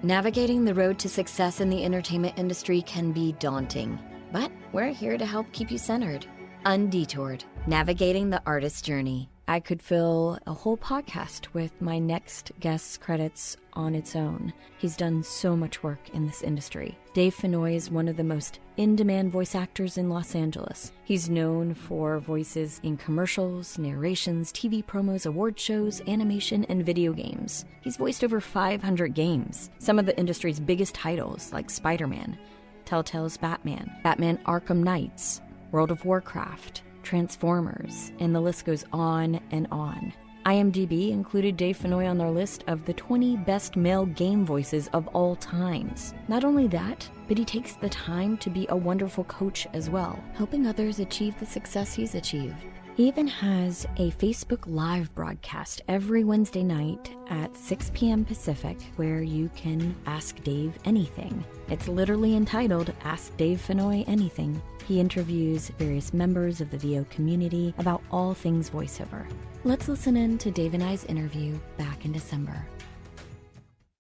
Navigating the road to success in the entertainment industry can be daunting, but we're here to help keep you centered. Undetoured, navigating the artist's journey. I could fill a whole podcast with my next guest's credits on its own. He's done so much work in this industry. Dave Fennoy is one of the most in-demand voice actors in Los Angeles. He's known for voices in commercials, narrations, TV promos, award shows, animation, and video games. He's voiced over 500 games, some of the industry's biggest titles like Spider-Man, Telltale's Batman, Batman Arkham Knights, World of Warcraft, Transformers, and the list goes on and on. IMDb included Dave Fennoy on their list of the 20 best male game voices of all times. Not only that, but he takes the time to be a wonderful coach as well, helping others achieve the success he's achieved. He even has a Facebook Live broadcast every Wednesday night at 6 p.m. Pacific where you can ask Dave anything. It's literally entitled Ask Dave Fennoy Anything. He interviews various members of the VO community about all things voiceover. Let's listen in to Dave and I's interview back in December.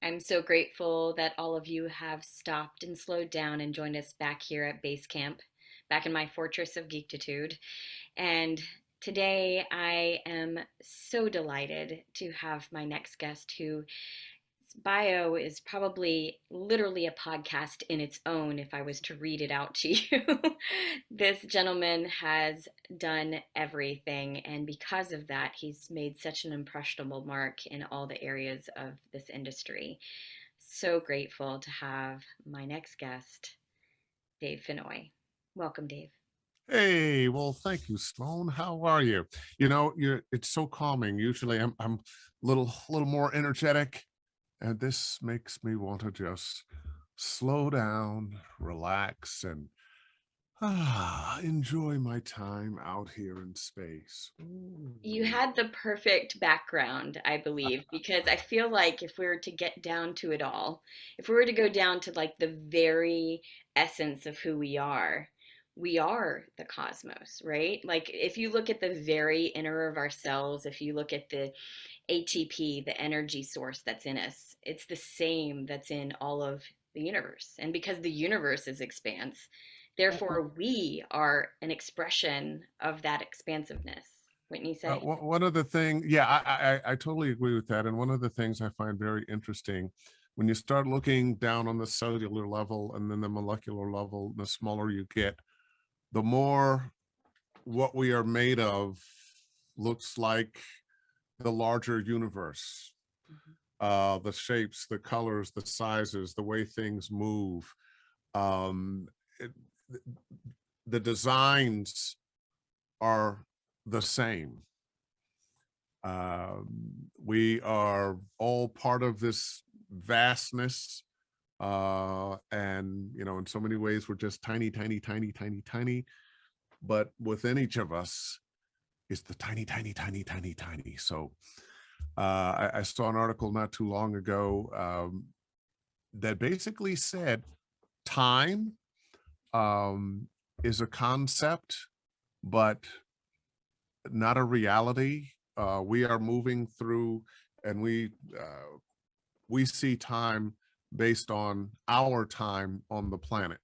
I'm so grateful that all of you have stopped and slowed down and joined us back here at Base Camp, back in my fortress of geektitude. And today I am so delighted to have my next guest who bio is probably literally a podcast in its own if I was to read it out to you. This gentleman has done everything, and because of that, he's made such an impressionable mark in all the areas of this industry. So grateful to have my next guest, Dave Fennoy. Welcome, Dave. Hey, well, thank you, Sloan. How are you? It's so calming. Usually I'm a little more energetic, and this makes me want to just slow down, relax, and enjoy my time out here in space. You had the perfect background, I believe, because I feel like if we were to get down to it all, if we were to go down to like the very essence of who we are the cosmos, right? Like if you look at the very inner of ourselves, if you look at the ATP, the energy source that's in us, it's the same that's in all of the universe. And because the universe is expanse, therefore we are an expression of that expansiveness. Wouldn't you say? One of the things, yeah, I totally agree with that. And one of the things I find very interesting when you start looking down on the cellular level and then the molecular level, the smaller you get, the more what we are made of looks like the larger universe. The shapes, the colors, the sizes, the way things move, it, the designs are the same. We are all part of this vastness, and in so many ways we're just tiny, tiny, tiny, tiny, tiny, but within each of us is the tiny, tiny, tiny, tiny, tiny. So I saw an article not too long ago that basically said time is a concept, but not a reality. We are moving through, and we see time based on our time on the planet,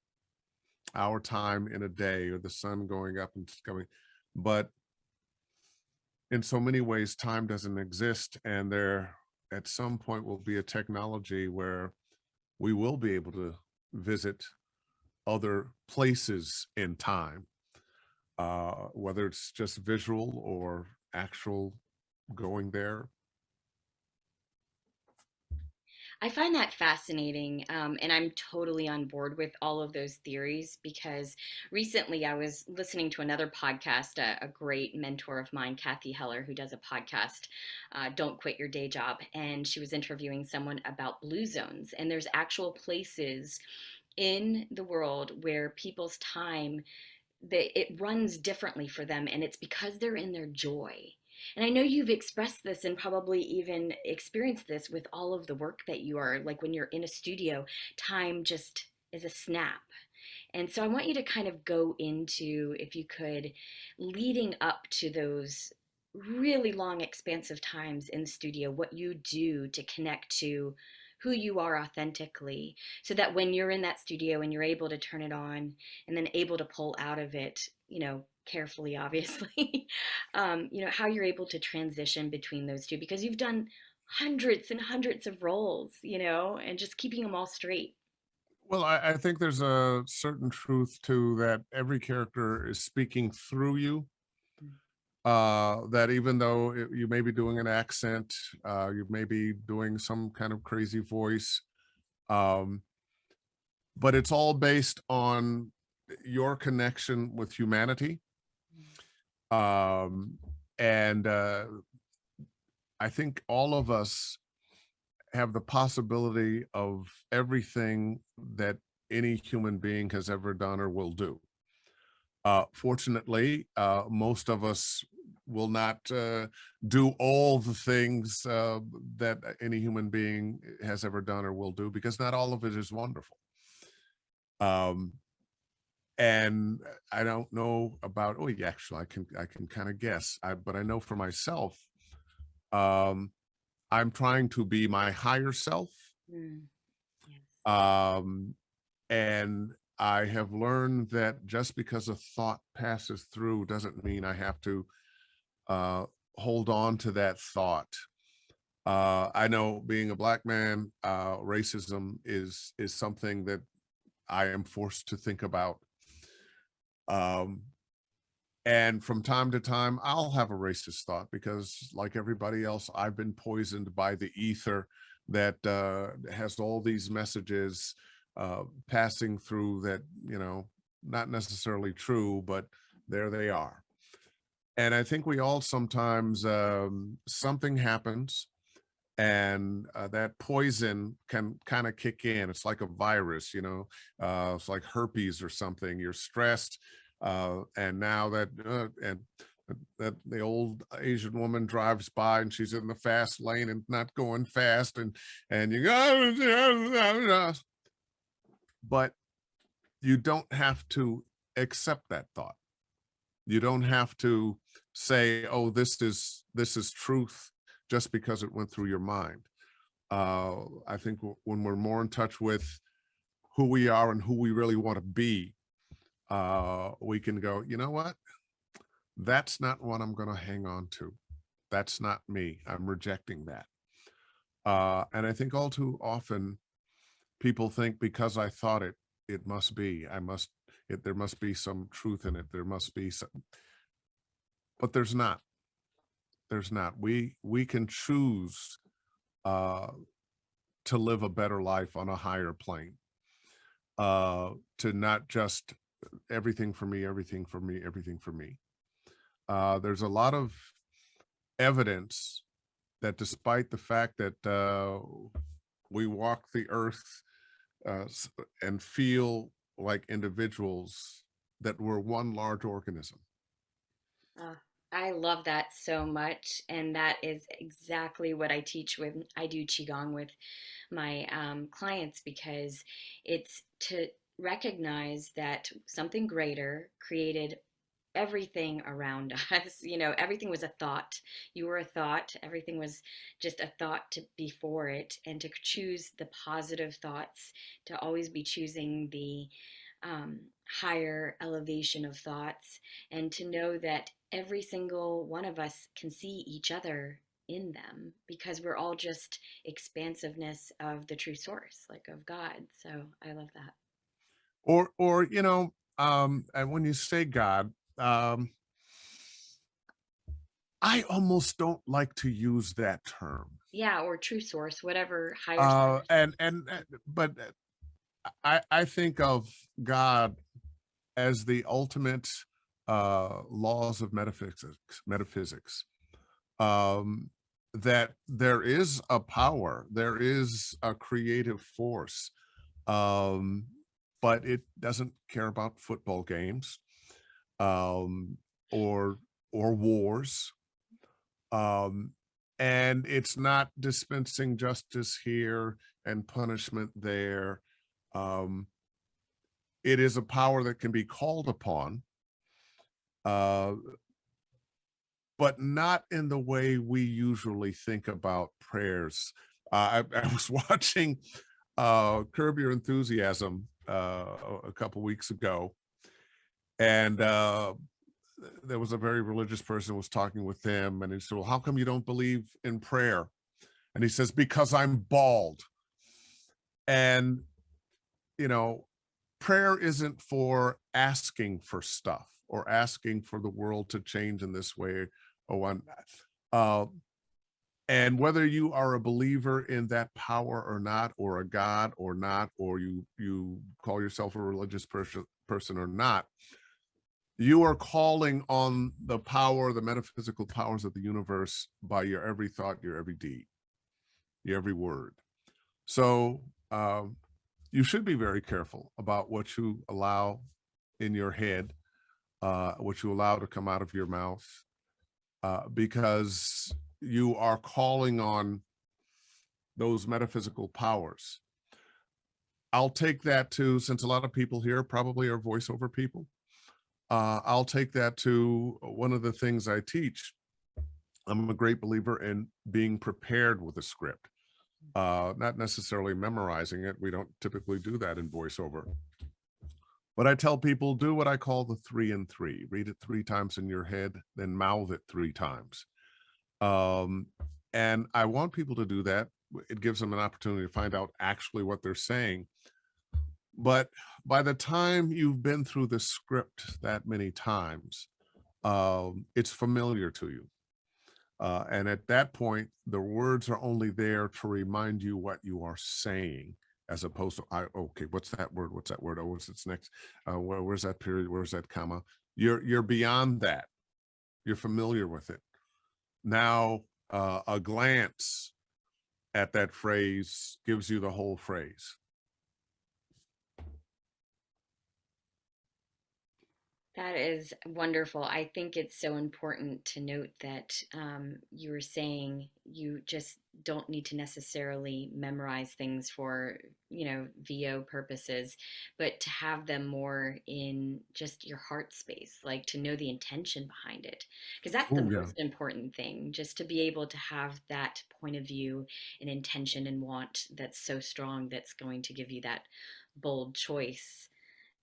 our time in a day, or the sun going up and coming. But in so many ways, time doesn't exist, and there at some point will be a technology where we will be able to visit other places in time, whether it's just visual or actual going there. I find that fascinating, and I'm totally on board with all of those theories because recently I was listening to another podcast, a great mentor of mine, Kathy Heller, who does a podcast, Don't Quit Your Day Job, and she was interviewing someone about blue zones, and there's actual places in the world where people's time, it runs differently for them, and it's because they're in their joy. And I know you've expressed this and probably even experienced this with all of the work that you are, like when you're in a studio, time just is a snap. And so I want you to kind of go into, if you could, leading up to those really long, expansive times in the studio, what you do to connect to who you are authentically, so that when you're in that studio and you're able to turn it on and then able to pull out of it, carefully, obviously, how you're able to transition between those two, because you've done hundreds and hundreds of roles, and just keeping them all straight. Well, I think there's a certain truth to that. Every character is speaking through you. That even though you may be doing an accent, you may be doing some kind of crazy voice, um, but it's all based on your connection with humanity. Um, and I think all of us have the possibility of everything that any human being has ever done or will do. Fortunately, most of us will not do all the things that any human being has ever done or will do, because not all of it is wonderful. Um, and I don't know about, oh yeah, actually I can kind of guess, but I know for myself, um, I'm trying to be my higher self. Mm, yes. Um, and I have learned that just because a thought passes through doesn't mean I have to uh, hold on to that thought. I know, being a Black man, racism is something that I am forced to think about. Um, and from time to time, I'll have a racist thought because, like everybody else, I've been poisoned by the ether that has all these messages passing through that, not necessarily true, but there they are. And I think we all sometimes, something happens, and that poison can kind of kick in. It's like a virus, it's like herpes or something. You're stressed, and now that the old Asian woman drives by and she's in the fast lane and not going fast, and you go, but you don't have to accept that thought. You don't have to say, "Oh, this is truth," just because it went through your mind. I think when we're more in touch with who we are and who we really want to be, we can go, you know what? That's not what I'm going to hang on to. That's not me. I'm rejecting that. And I think all too often people think, because I thought it, it must be. There must be some truth in it. There must be some, but there's not. There's not. We can choose uh, to live a better life on a higher plane. To not just everything for me, everything for me, everything for me. There's a lot of evidence that, despite the fact that we walk the earth and feel like individuals, that we're one large organism. Uh, I love that so much, and that is exactly what I teach when I do qigong with my clients, because it's to recognize that something greater created everything around us. Everything was a thought. You were a thought. Everything was just a thought before it, and to choose the positive thoughts, to always be choosing the higher elevation of thoughts, and to know that every single one of us can see each other in them, because we're all just expansiveness of the true source, like of God. So I love that. Or and when you say God, I almost don't like to use that term. Yeah, or true source, whatever higher source. But I think of God as the ultimate laws of metaphysics. Um, that there is a power, there is a creative force, um, but it doesn't care about football games, um, or wars, um, and it's not dispensing justice here and punishment there. Um, it is a power that can be called upon, uh, but not in the way we usually think about prayers. I was watching Curb Your Enthusiasm a couple weeks ago, and there was a very religious person who was talking with him, and he said, "Well, how come you don't believe in prayer?" And he says, "Because I'm bald." And you know, prayer isn't for asking for stuff or asking for the world to change in this way or one. Uh, and whether you are a believer in that power or not, or a God or not, or you call yourself a religious person or not, you are calling on the power, the metaphysical powers of the universe by your every thought, your every deed, your every word. So you should be very careful about what you allow in your head, what you allow to come out of your mouth, because you are calling on those metaphysical powers. I'll take that to, since a lot of people here probably are voiceover people, I'll take that to one of the things I teach. I'm a great believer in being prepared with a script, not necessarily memorizing it. We don't typically do that in voiceover. But I tell people, do what I call the 3 and 3. Read it 3 times in your head, then mouth it 3 times. And I want people to do that. It gives them an opportunity to find out actually what they're saying. But by the time you've been through the script that many times, it's familiar to you. And at that point, the words are only there to remind you what you are saying, as opposed to, okay, what's that word? What's that word? Oh, what's its next? Where's that period? Where's that comma? You're beyond that. You're familiar with it. Now, a glance at that phrase gives you the whole phrase. That is wonderful. I think it's so important to note that you were saying you just don't need to necessarily memorize things for, VO purposes, but to have them more in just your heart space, like to know the intention behind it. Because that's the Oh, yeah. most important thing, just to be able to have that point of view and intention and want that's so strong that's going to give you that bold choice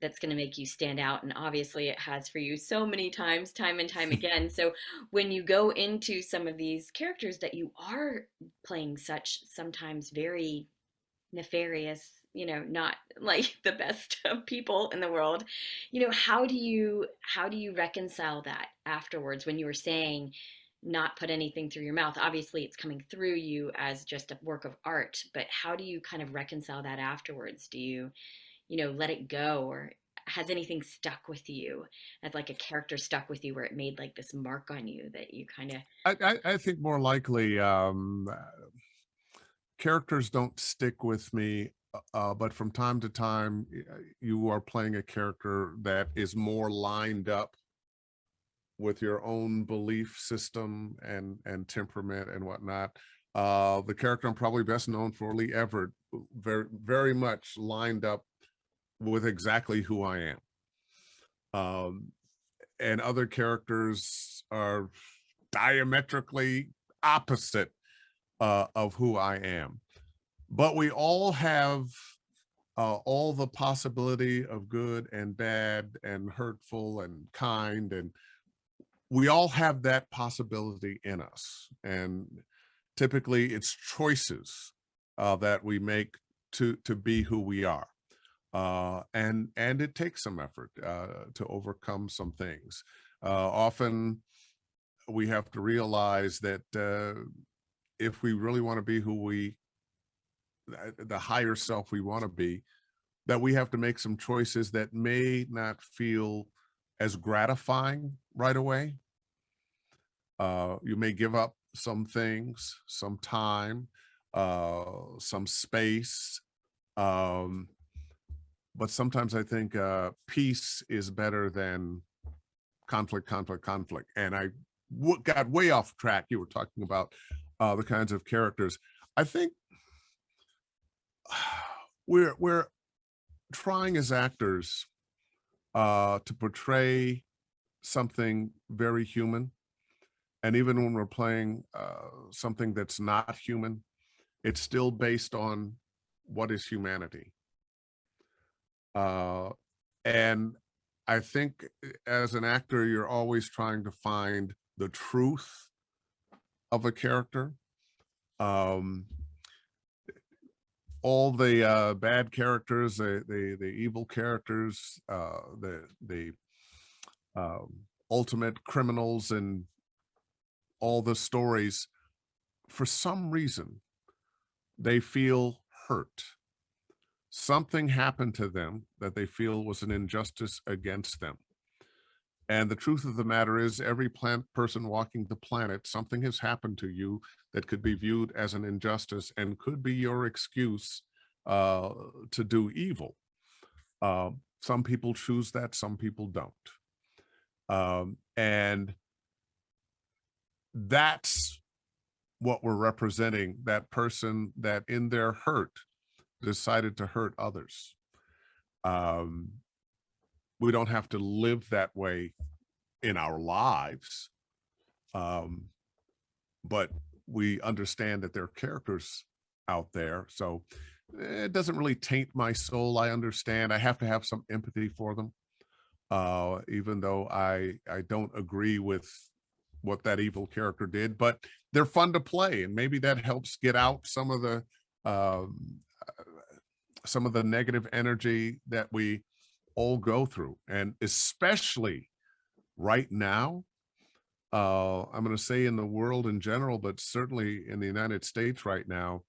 that's going to make you stand out. And obviously it has for you so many times, time and time again. So when you go into some of these characters that you are playing such sometimes very nefarious, not like the best of people in the world, how do you reconcile that afterwards when you were saying not put anything through your mouth? Obviously it's coming through you as just a work of art, but how do you kind of reconcile that afterwards? Do you let it go, or has anything stuck with you as like a character stuck with you where it made like this mark on you that you kind of I think more likely characters don't stick with me, but from time to time, you are playing a character that is more lined up with your own belief system and temperament and whatnot. The character I'm probably best known for, Lee Everett, very very much lined up with exactly who I am. Um, and other characters are diametrically opposite of who I am. But we all have all the possibility of good and bad and hurtful and kind, and we all have that possibility in us. And typically, it's choices that we make to be who we are. And it takes some effort to overcome some things. Often we have to realize that if we really want to be who the higher self we want to be, that we have to make some choices that may not feel as gratifying right away. You may give up some things, some time, some space. Um, but sometimes I think peace is better than conflict, conflict, conflict. And I got way off track. You were talking about the kinds of characters. I think we're trying as actors to portray something very human, and even when we're playing something that's not human, it's still based on what is humanity. Uh, and I think as an actor, you're always trying to find the truth of a character. Um, all the bad characters, the evil characters, the ultimate criminals, and all the stories, for some reason, they feel hurt. Something happened to them that they feel was an injustice against them. And the truth of the matter is, every person walking the planet, something has happened to you that could be viewed as an injustice and could be your excuse uh, to do evil. Some people choose that, some people don't. And that's what we're representing, that person that in their hurt decided to hurt others. Um, we don't have to live that way in our lives, um, but we understand that there are characters out there. So it doesn't really taint my soul. I understand. I have to have some empathy for them, even though I don't agree with what that evil character did. But they're fun to play, and maybe that helps get out um, some of the negative energy that we all go through, and especially right now. I'm going to say in the world in general, but certainly in the United States right now.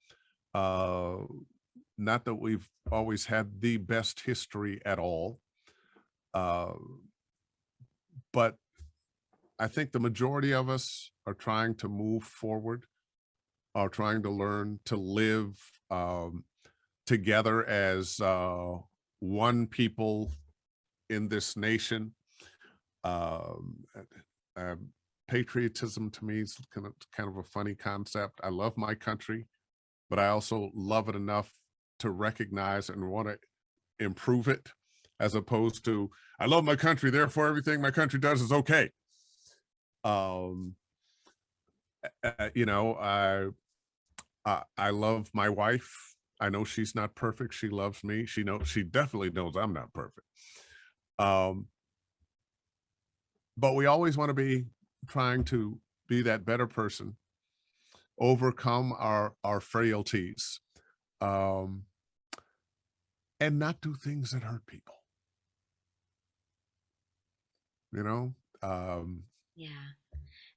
Uh, Not that we've always had the best history at all, uh, but I think the majority of us are trying to move forward, are trying to learn to live together as one people in this nation. Um, uh, Patriotism to me is kind of a funny concept. I love my country, but I also love it enough to recognize and want to improve it, as opposed to I love my country, therefore everything my country does is okay. Um, you know, I love my wife. I know she's not perfect. She loves me. She definitely knows I'm not perfect. Um, but we always want to be trying to be that better person, overcome our frailties, um, and not do things that hurt people. You know, um, Yeah.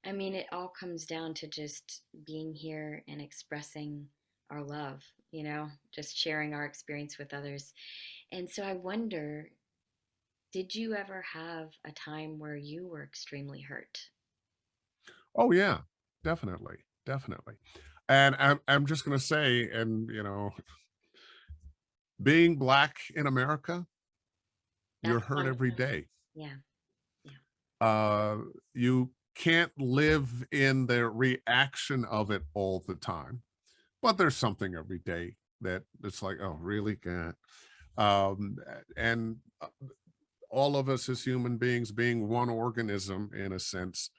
I mean, it all comes down to just being here and expressing our love, just sharing our experience with others. And so I wonder, did you ever have a time where you were extremely hurt? oh yeah, definitely, definitely. And I'm just gonna say, and being black in America, you're That's hurt one of every them. day. Yeah. Yeah. Uh, you can't live in the reaction of it all the time, but there's something every day that it's like, oh, really? God. Um, and all of us as human beings being one organism in a sense.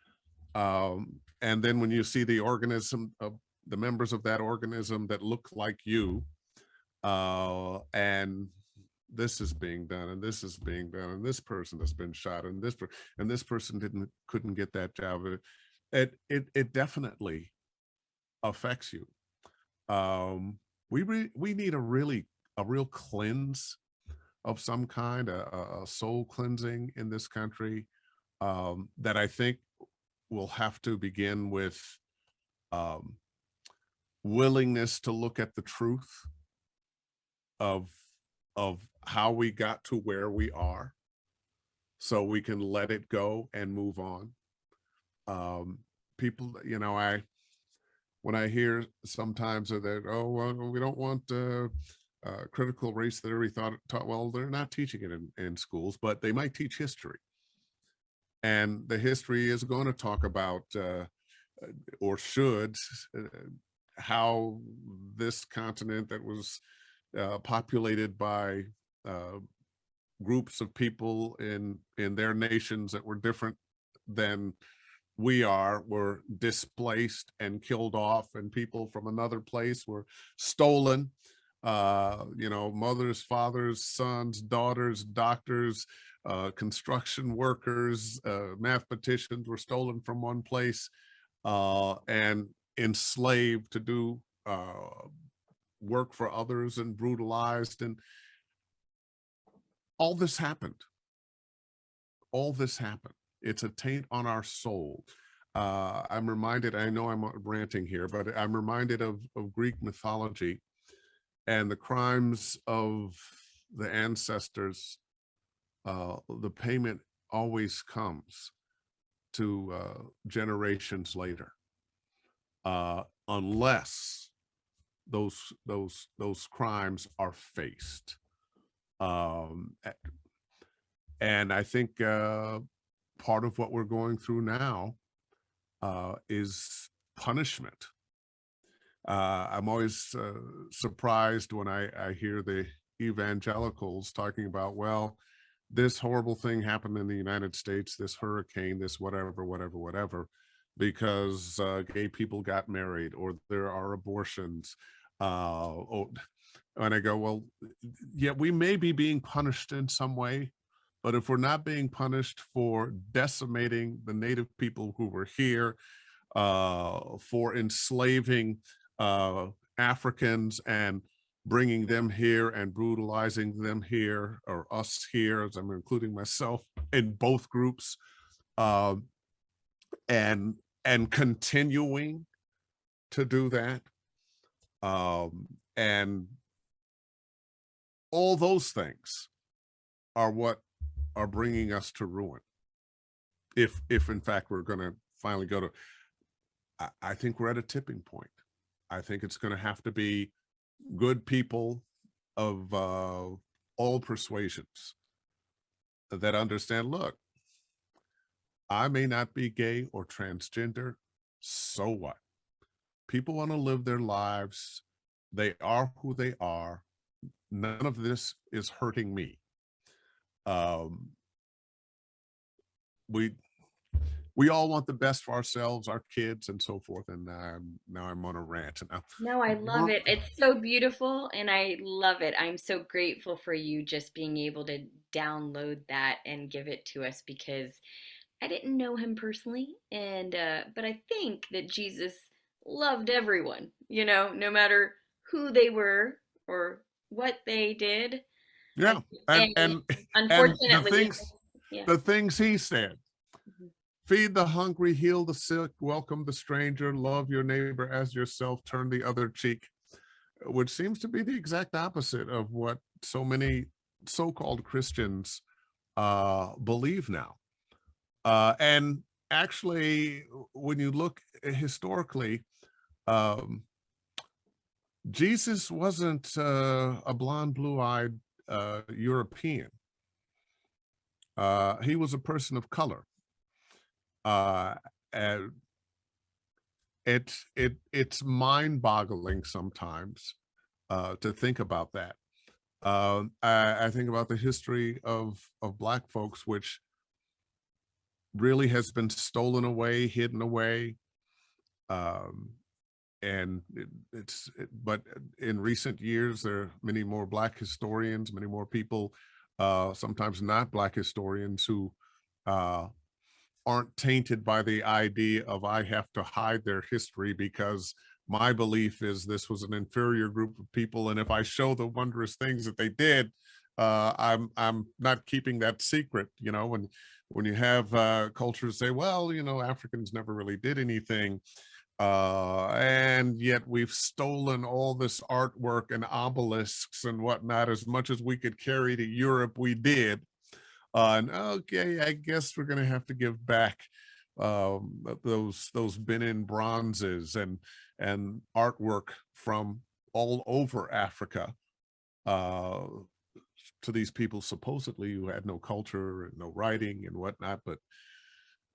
And then when you see the organism of the members of that organism that look like you, and this is being done, and this is being done, and this person has been shot, and this person couldn't get that job. It definitely affects you. Um, we need a real cleanse of some kind, a soul cleansing in this country, that I think will have to begin with um, willingness to look at the truth of how we got to where we are, so we can let it go and move on. Um, People, I when I hear sometimes that, oh, well, we don't want critical race theory taught. Well, they're not teaching it in schools, but they might teach history, and the history is going to talk about or should uh, how this continent that was populated by uh, groups of people in their nations that were different than were displaced and killed off, and people from another place were stolen. Mothers, fathers, sons, daughters, doctors, construction workers, mathematicians were stolen from one place and enslaved to do work for others and brutalized. And all this happened. All this happened. It's a taint on our soul. I'm reminded, I know I'm ranting here, but I'm reminded of Greek mythology and the crimes of the ancestors. The payment always comes to generations later, unless those crimes are faced. And I think part of what we're going through now is punishment. I'm always surprised when I hear the evangelicals talking about, well, this horrible thing happened in the United States, this hurricane, this whatever, because gay people got married or there are abortions. And I go, well, yeah, we may be being punished in some way, but if we're not being punished for decimating the native people who were here, for enslaving Africans and bringing them here and brutalizing them here, or us here, as I'm including myself in both groups, and continuing to do that, and all those things are what are bringing us to ruin. If in fact we're going to finally go to, I think we're at a tipping point. I think it's going to have to be good people of all persuasions that understand, look, I may not be gay or transgender, so what? People want to live their lives. They are who they are. None of this is hurting me. We all want the best for ourselves, our kids, and so forth. And now I'm on a rant. No, I love it. It's so beautiful and I love it. I'm so grateful for you just being able to download that and give it to us because I didn't know him personally and but I think that Jesus loved everyone, no matter who they were or what they did. Yeah, And and the unfortunately, things yeah. the things he said: Mhm. feed the hungry, heal the sick, welcome the stranger, love your neighbor as yourself, turn the other cheek, which seems to be the exact opposite of what so many so-called Christians believe now. And actually, when you look historically, um, Jesus wasn't a blonde, blue-eyed European. He was a person of color. And it's mind-boggling sometimes to think about that. I think about the history of Black folks, which really has been stolen away, hidden away. Um, and but in recent years, there are many more Black historians, many more people, sometimes not Black historians, who aren't tainted by the idea of I have to hide their history because my belief is this was an inferior group of people, and if I show the wondrous things that they did, I'm not keeping that secret. When you have cultures say, well, Africans never really did anything, and yet we've stolen all this artwork and obelisks and whatnot. As much as we could carry to Europe, we did. And okay, I guess we're going to have to give back those Benin bronzes and artwork from all over Africa uh, to these people supposedly who had no culture and no writing and whatnot. But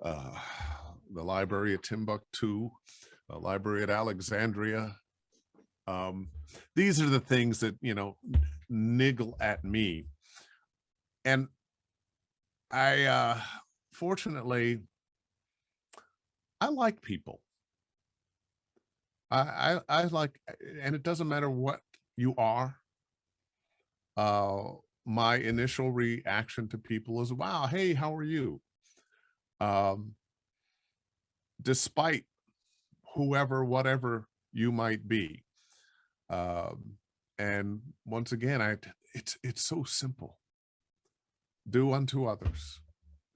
uh, the library at Timbuktu, the library at Alexandria, these are the things that niggle at me. And I fortunately, I like people. I like, and it doesn't matter what you are. Uh, my initial reaction to people is, "Wow, hey, how are you?" Um, despite whoever, whatever you might be. Um, and once again, it's so simple. Do unto others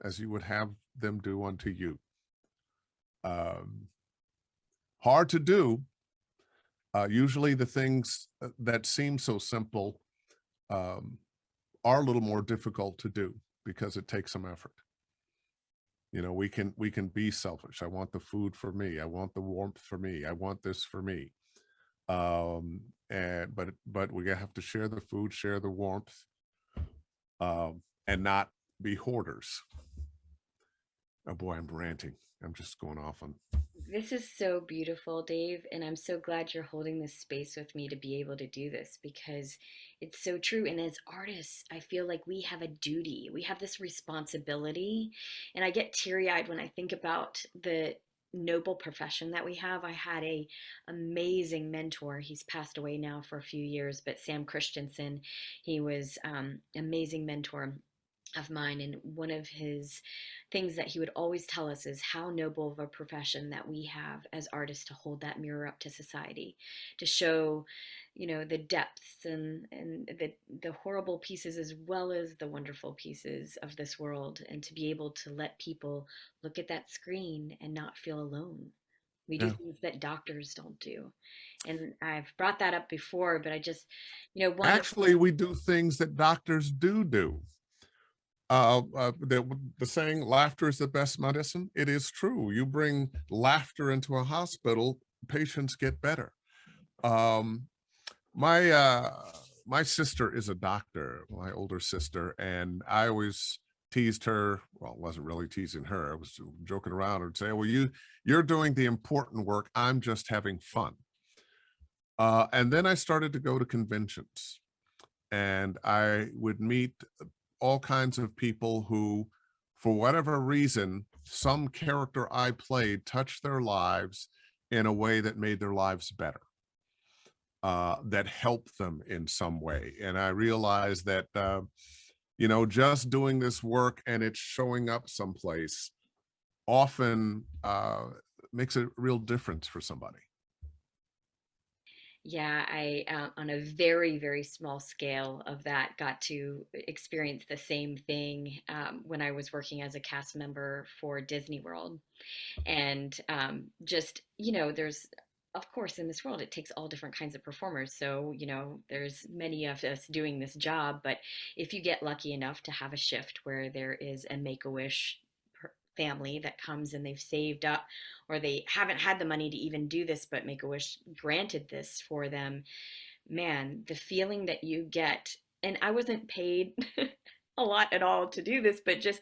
as you would have them do unto you. Um, hard to do. Usually, the things that seem so simple um, are a little more difficult to do because it takes some effort. You know, we can be selfish. I want the food for me. I want the warmth for me. I want this for me. And but we have to share the food, share the warmth, and not be hoarders. Oh boy, I'm ranting. I'm just going off on. This is so beautiful, Dave, and I'm so glad you're holding this space with me to be able to do this because it's so true. And as artists, I feel like we have a duty, we have this responsibility. And I get teary eyed when I think about the noble profession that we have. I had a amazing mentor. He's passed away now for a few years, but Sam Christensen, he was amazing mentor of mine, and one of his things that he would always tell us is how noble of a profession that we have as artists to hold that mirror up to society, to show, the depths and the horrible pieces as well as the wonderful pieces of this world, and to be able to let people look at that screen and not feel alone. We do Yeah. things that doctors don't do, and I've brought that up before, but I just, one of Actually, we do things that doctors do. The saying "laughter is the best medicine." It is true. You bring laughter into a hospital, patients get better. Um, my my sister is a doctor, my older sister, and I always teased her. Well, it wasn't really teasing her. I was joking around and say, "Well, you're doing the important work. I'm just having fun." And then I started to go to conventions, and I would meet all kinds of people who, for whatever reason, some character I played touched their lives in a way that made their lives better, that helped them in some way. And I realized that, just doing this work and it's showing up someplace often makes a real difference for somebody. Yeah, I, on a very, very small scale of that, got to experience the same thing when I was working as a cast member for Disney World. And just, there's, of course, in this world, it takes all different kinds of performers. So, there's many of us doing this job. But if you get lucky enough to have a shift where there is a make a wish family that comes and they've saved up, or they haven't had the money to even do this, but Make a Wish granted this for them, man, the feeling that you get. And I wasn't paid a lot at all to do this, but just,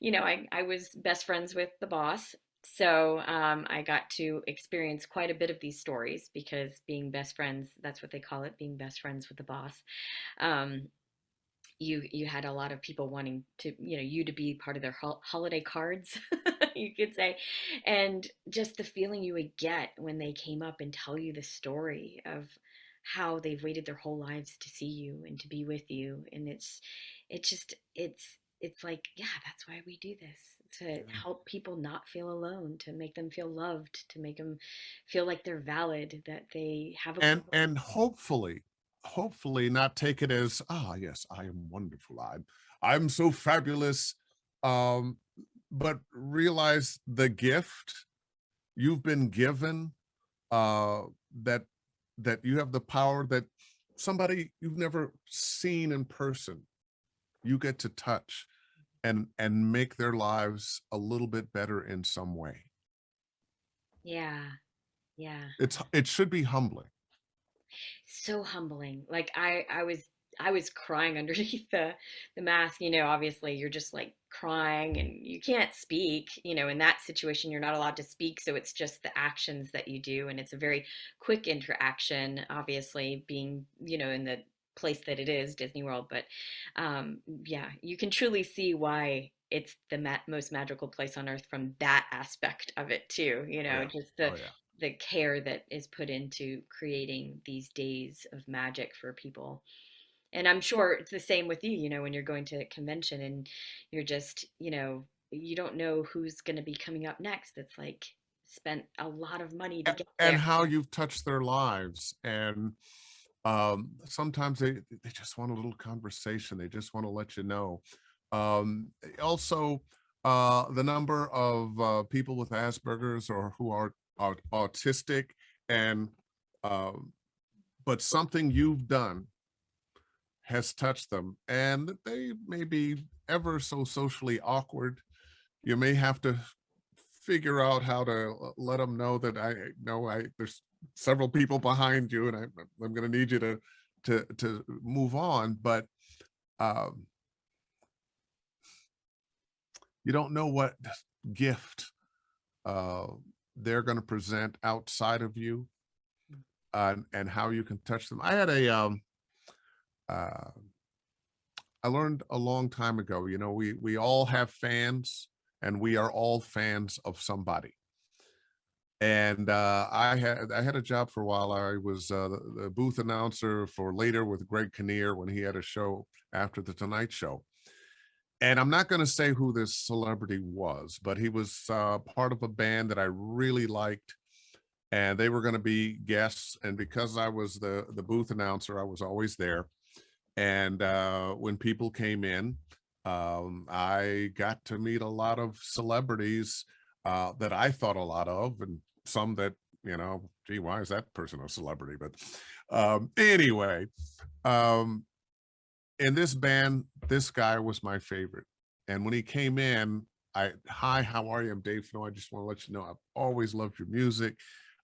I was best friends with the boss. So I got to experience quite a bit of these stories because being best friends, that's what they call it, being best friends with the boss. Um, you had a lot of people wanting to, you to be part of their holiday cards, you could say. And just the feeling you would get when they came up and tell you the story of how they've waited their whole lives to see you and to be with you. And it's like, yeah, that's why we do this, to Yeah. help people not feel alone, to make them feel loved, to make them feel like they're valid, that they have a purpose. And hopefully not take it as, ah, yes, I am wonderful. I'm so fabulous. Um, but realize the gift you've been given, uh, that you have the power that somebody you've never seen in person, you get to touch and make their lives a little bit better in some way. Yeah, yeah. It should be humbling. So humbling. Like I was crying underneath the mask. Obviously you're just like crying and you can't speak. In that situation you're not allowed to speak, so it's just the actions that you do, and it's a very quick interaction, obviously, being, in the place that it is, Disney World. But yeah, you can truly see why it's the most magical place on earth from that aspect of it too. You Oh know, yeah. just Oh yeah. the care that is put into creating these days of magic for people. And I'm sure it's the same with you, when you're going to a convention and you're just, you don't know who's going to be coming up next. It's like spent a lot of money to get And there. how you've touched their lives. And sometimes they just want a little conversation. They just want to let you know. Also, the number of people with Asperger's or who are autistic, and um, but something you've done has touched them, and they may be ever so socially awkward. You may have to figure out how to let them know that I know there's several people behind you, and I'm going to need you to move on. But um, you don't know what gift uh, they're going to present outside of you, and how you can touch them. Uh, I learned a long time ago, we all have fans, and we are all fans of somebody. And I had a job for a while. I was the booth announcer for Later with Greg Kinnear when he had a show after the Tonight Show. And I'm not going to say who this celebrity was, but he was part of a band that I really liked, and they were going to be guests. And because I was the booth announcer, I was always there. And when people came in, I got to meet a lot of celebrities that I thought a lot of, and some that, gee, why is that person a celebrity? But anyway, um, in this band, this guy was my favorite. And when he came in, hi, how are you? I'm Dave Fennoy. I just want to let you know I've always loved your music,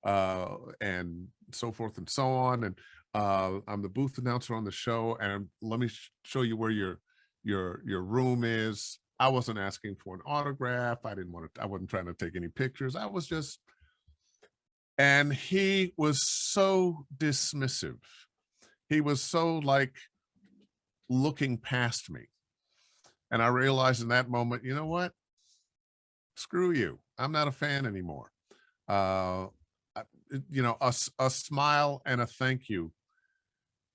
and so forth and so on. And I'm the booth announcer on the show, and let me show you where your room is. I wasn't asking for an autograph. I didn't want to. I wasn't trying to take any pictures. I was just. And he was so dismissive. He was so like looking past me. And I realized in that moment, you know what? Screw you. I'm not a fan anymore. Uh, a smile and a thank you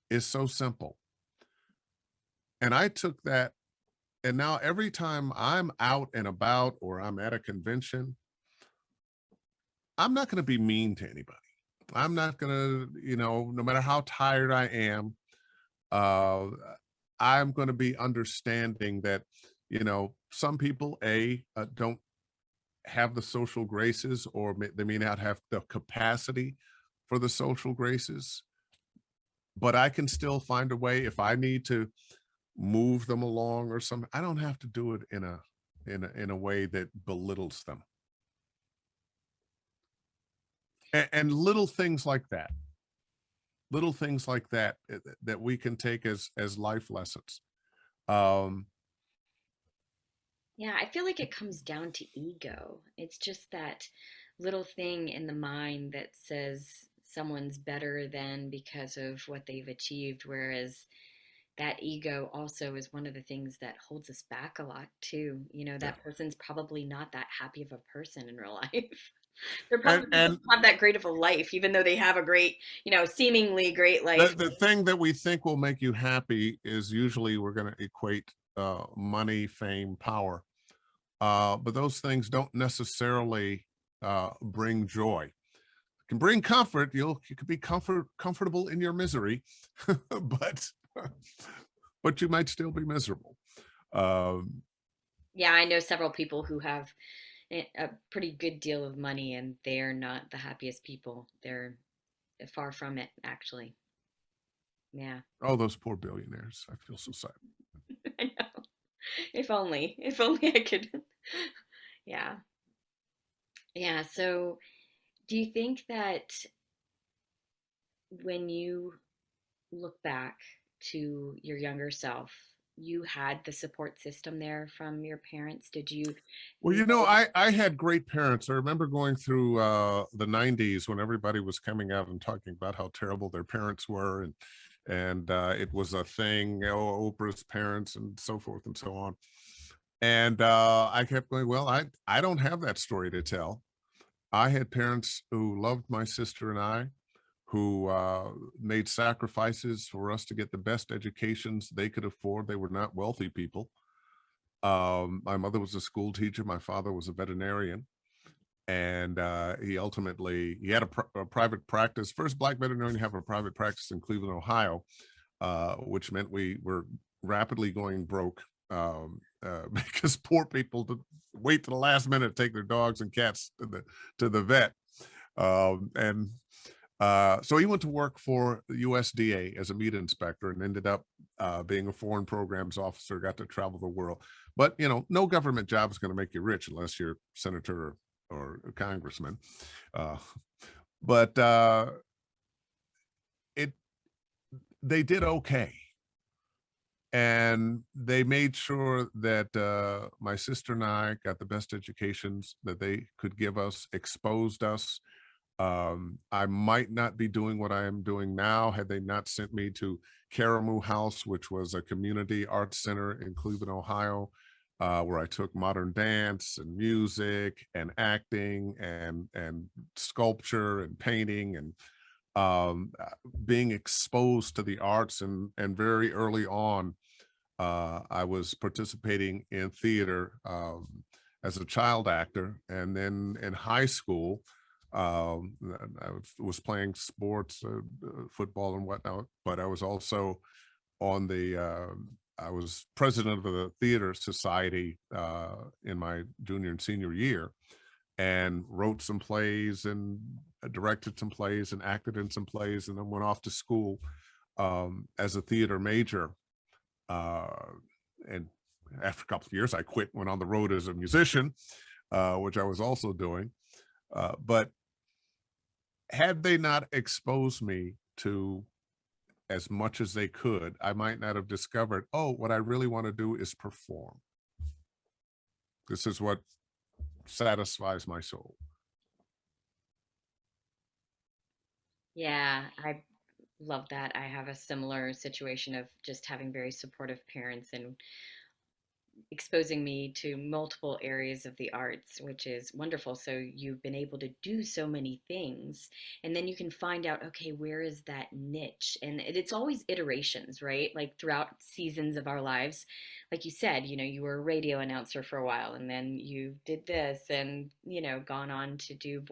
is so simple. And I took that, and now every time I'm out and about or I'm at a convention, I'm not going to be mean to anybody. I'm not going to, no matter how tired I am, uh, I'm going to be understanding that, some people, don't have the social graces, or they may not have the capacity for the social graces, but I can still find a way if I need to move them along or something. I don't have to do it in a way that belittles them. And little things like that that we can take as life lessons. Um, Yeah, I feel like it comes down to ego. It's just that little thing in the mind that says someone's better than because of what they've achieved, whereas that ego also is one of the things that holds us back a lot too. yeah. That person's probably not that happy of a person in real life. They're And probably and don't have that great of a life, even though they have a great, seemingly great life. the thing that we think will make you happy is usually we're going to equate money, fame, power. But those things don't necessarily bring joy. It can bring comfort. You can be comfortable in your misery, but but you might still be miserable. Um, Yeah, I know several people who have a pretty good deal of money and they're not the happiest people. They're far from it, actually. Yeah. oh, those poor billionaires! I feel so sad. I know. If only I could. Yeah. Yeah. So, do you think that when you look back to your younger self, you had the support system there from your parents? Did you Well, know? I had great parents. I remember going through the '90s when everybody was coming out and talking about how terrible their parents were, and it was a thing, Oprah's parents and so forth and so on. And I kept going, well, I don't have that story to tell. I had parents who loved my sister and I, who made sacrifices for us to get the best educations they could afford. They were not wealthy people. My mother was a school teacher. My father was a veterinarian. And he had a private practice, first Black veterinarian to have a private practice in Cleveland, Ohio, which meant we were rapidly going broke, because poor people wait to the last minute to take their dogs and cats to the vet. And so he went to work for the USDA as a meat inspector and ended up being a foreign programs officer, got to travel the world. But, no government job is going to make you rich unless you're senator or a congressman. Uh, but it they did okay. And they made sure that my sister and I got the best educations that they could give us, exposed us. I might not be doing what I am doing now had they not sent me to Caramoo House, which was a community arts center in Cleveland, Ohio, where I took modern dance and music and acting and sculpture and painting and being exposed to the arts. And very early on, I was participating in theater as a child actor, and then in high school, I was playing sports, football and whatnot. But I was also on the I was president of the theater society in my junior and senior year, and wrote some plays and directed some plays and acted in some plays, and then went off to school as a theater major. And after a couple of years, I quit, went on the road as a musician, which I was also doing. But had they not exposed me to as much as they could, I might not have discovered, oh, what I really want to do is perform. This is what satisfies my soul. Yeah, I love that. I have a similar situation of just having very supportive parents and exposing me to multiple areas of the arts, which is wonderful. So you've been able to do so many things, and then you can find out, okay, where is that niche? And it's always iterations, right? Like throughout seasons of our lives. Like you said, you were a radio announcer for a while, and then you did this, and gone on to do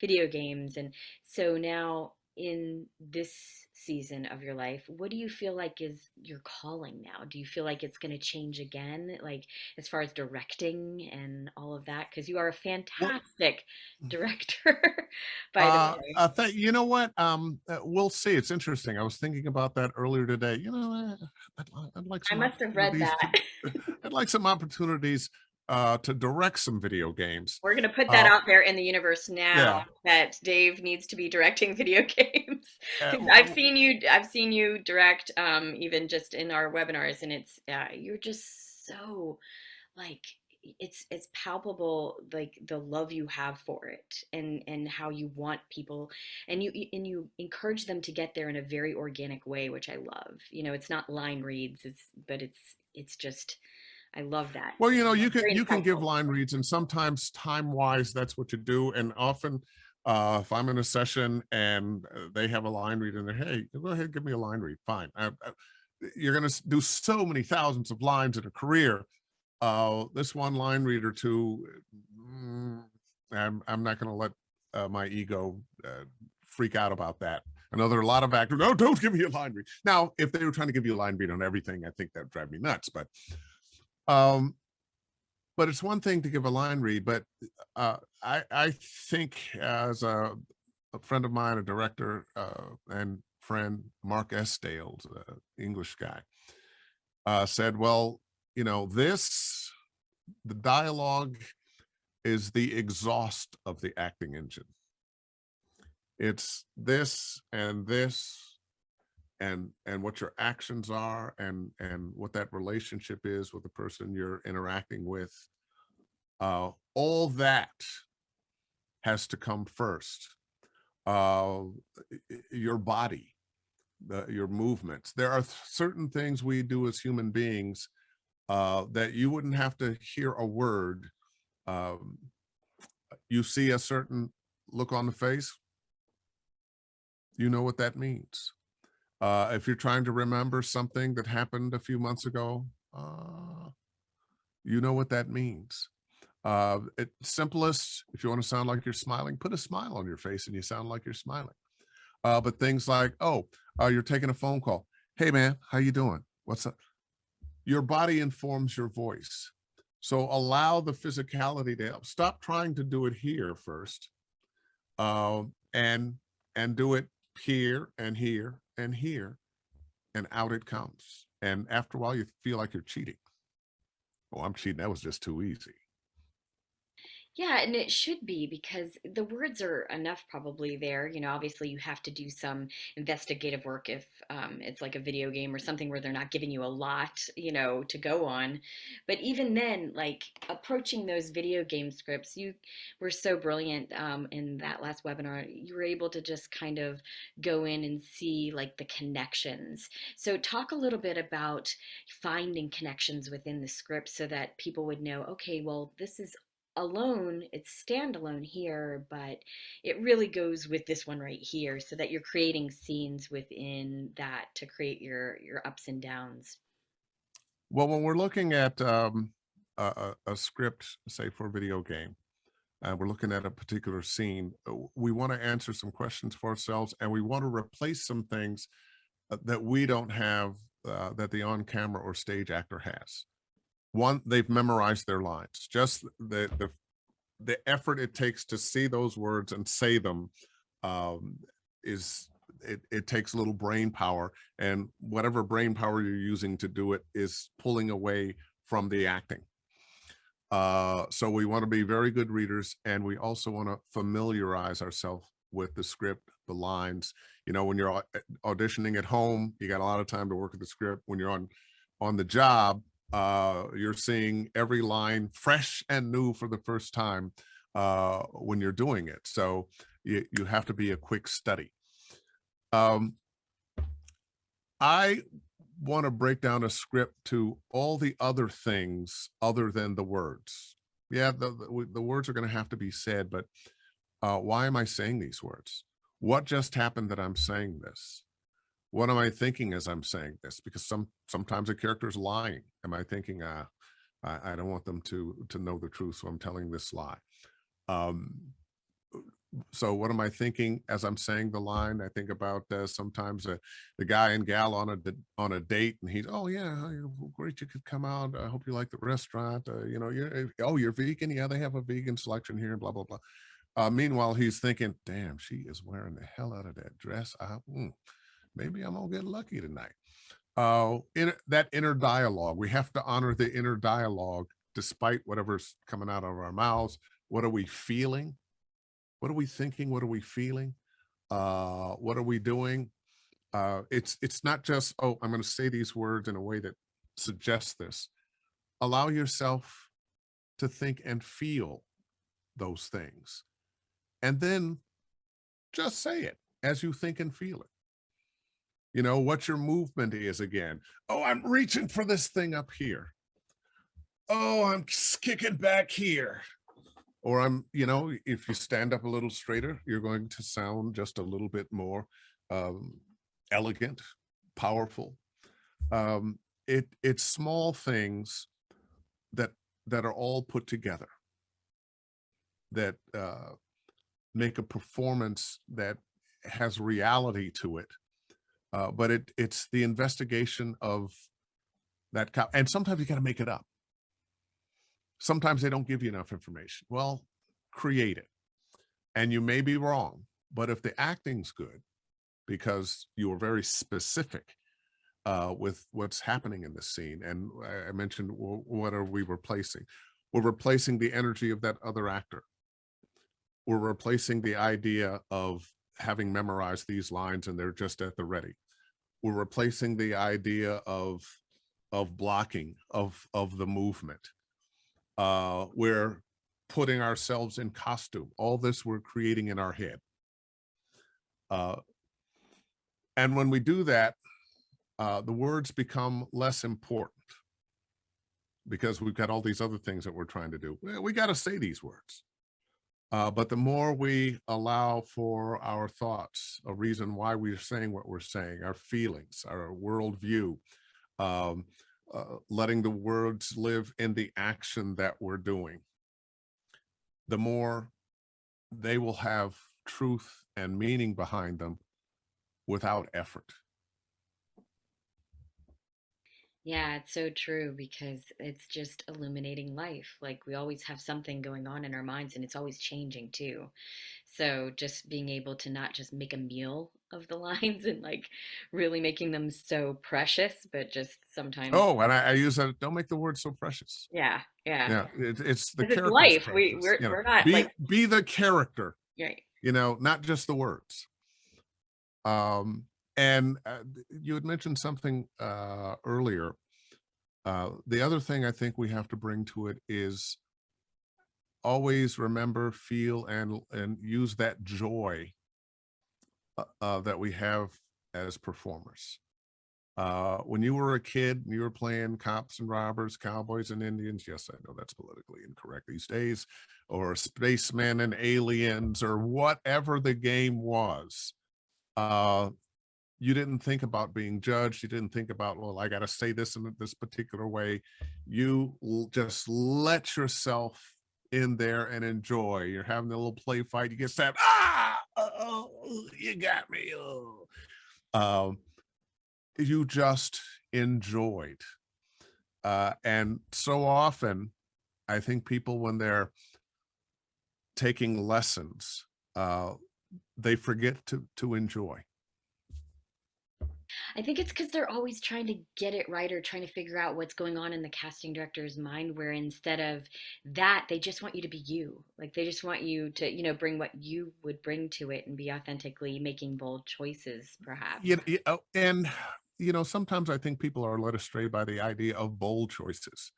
video games. And so now in this season of your life, what do you feel like is your calling now? Do you feel like it's going to change again, like as far as directing and all of that? Because you are a Well, fantastic director, by the way. you know what? We'll see. It's interesting. I was thinking about that earlier today. I'd like I some must have read opportunities that. to. I'd like some opportunities to direct some video games. We're going to put that Uh, out there in the universe now yeah. that Dave needs to be directing video games. Uh, Because I've seen you direct, even just in our webinars, and you're just so like it's palpable, like the love you have for it, and how you want people, and you encourage them to get there in a very organic way, which I love. It's not line reads, but it's just, I love that. Well, Very you can give insightful. line reads, and sometimes time wise, that's what you do. And often, if I'm in a session and they have a line read in there, hey, go ahead, give me a line read. Fine. You're going to do so many thousands of lines in a career. This one line read or two, I'm not going to let my ego freak out about that. I know there are a lot of actors. No, don't give me a line read. Now, if they were trying to give you a line read on everything, I think that'd drive me nuts. Um, but it's one thing to give a line read. But I think as a friend of mine, a director and friend, Mark Estale, English guy, said, well, the dialogue is the exhaust of the acting engine. It's this and what your actions are and what that relationship is with the person you're interacting with. All that has to come first. uh your body, your movements. There are certain things we do as human beings that you wouldn't have to hear a word. Um, you see a certain look on the face, you know what that means. If you're trying to remember something that happened a few months ago, you know what that means. Simplest, if you want to sound like you're smiling, put a smile on your face and you sound like you're smiling. But things like, oh, you're taking a phone call. Hey man, how you doing? What's up? Your body informs your voice. So allow the physicality to help. Stop trying to do it here first, uh, and do it here and here and here, and out it comes. And after a while, you feel like you're cheating. Oh, I'm cheating. That was just too easy. Yeah, and it should be because the words are enough probably there. You know, obviously you have to do some investigative work if it's like a video game or something where they're not giving you a lot, you know, to go on. But even then, like approaching those video game scripts, you were so brilliant in that last webinar. You were able to just kind of go in and see like the connections. So talk a little bit about finding connections within the script so that people would know, okay, well, this is alone, it's standalone here, but it really goes with this one right here so that you're creating scenes within that to create your ups and downs. Well, when we're looking at a script, say for a video game, we're looking at a particular scene, we want to answer some questions for ourselves, and we want to replace some things that we don't have, that the on-camera or stage actor has. One, they've memorized their lines. Just the effort it takes to see those words and say them, um, is it takes a little brain power, and whatever brain power you're using to do it is pulling away from the acting. So we want to be very good readers, and we also want to familiarize ourselves with the script, the lines. You know, when you're auditioning at home, you got a lot of time to work at the script. When you're on the job, you're seeing every line fresh and new for the first time when you're doing it. So you have to be a quick study. Um, I want to break down a script to all the other things other than the words. Yeah, the words are going to have to be said, but why am I saying these words? What just happened that I'm saying this? What am I thinking as I'm saying this? Because sometimes a character is lying. Am I thinking, I don't want them to know the truth, so I'm telling this lie. Um, so what am I thinking as I'm saying the line? I think about sometimes the guy and gal on a date, and he's, oh yeah, great, you could come out. I hope you like the restaurant. You know, you're vegan. Yeah, they have a vegan selection here. Blah blah blah. Meanwhile, he's thinking, damn, she is wearing the hell out of that dress. Maybe I'm gonna get lucky tonight. In that inner dialogue, we have to honor the inner dialogue despite whatever's coming out of our mouths. What are we feeling? What are we thinking? What are we feeling? What are we doing? It's not just, oh, I'm going to say these words in a way that suggests this. Allow yourself to think and feel those things, and then just say it as you think and feel it. You know what your movement is again. Oh, I'm reaching for this thing up here. Oh, I'm kicking back here. Or I'm, you know, if you stand up a little straighter, you're going to sound just a little bit more um, elegant, powerful. It's small things that are all put together that make a performance that has reality to it. But it's the investigation of that, and sometimes you got to make it up. Sometimes they don't give you enough information. Well, create it. And you may be wrong, but if the acting's good, because you were very specific with what's happening in the scene, and I mentioned, what are we replacing? We're replacing the energy of that other actor. We're replacing the idea of having memorized these lines and they're just at the ready. We're replacing the idea of blocking of the movement. We're putting ourselves in costume. All this we're creating in our head. Uh, And when we do that, the words become less important because we've got all these other things that we're trying to do. We got to say these words. But the more we allow for our thoughts, a reason why we're saying what we're saying, our feelings, our worldview, um, letting the words live in the action that we're doing, the more they will have truth and meaning behind them without effort. Yeah, it's so true because it's just illuminating life. Like we always have something going on in our minds and it's always changing too. So just being able to not just make a meal of the lines and like really making them so precious, but just sometimes, Oh, and I use that. Don't make the word so precious. yeah, yeah. Yeah, it's the Because it's character's life. We precious. we're we're not like, Be the character. right. Not just the words. Um, and you had mentioned something earlier. The other thing I think we have to bring to it is always remember, feel, and use that joy that we have as performers. When you were a kid, you were playing cops and robbers, cowboys and Indians. Yes, I know that's politically incorrect these days, or spacemen and aliens, or whatever the game was. Uh, you didn't think about being judged. You didn't think about, well, I got to say this in this particular way. Just let yourself in there and enjoy. You're having a little play fight. You get stabbed. Ah, oh, you got me. Oh. Um, you just enjoyed. And so often, I think people, when they're taking lessons, uh, they forget to enjoy. I think it's because they're always trying to get it right or trying to figure out what's going on in the casting director's mind, where instead of that, they just want you to be you. Like they just want you to, bring what you would bring to it and be authentically making bold choices, perhaps. And sometimes I think people are led astray by the idea of bold choices.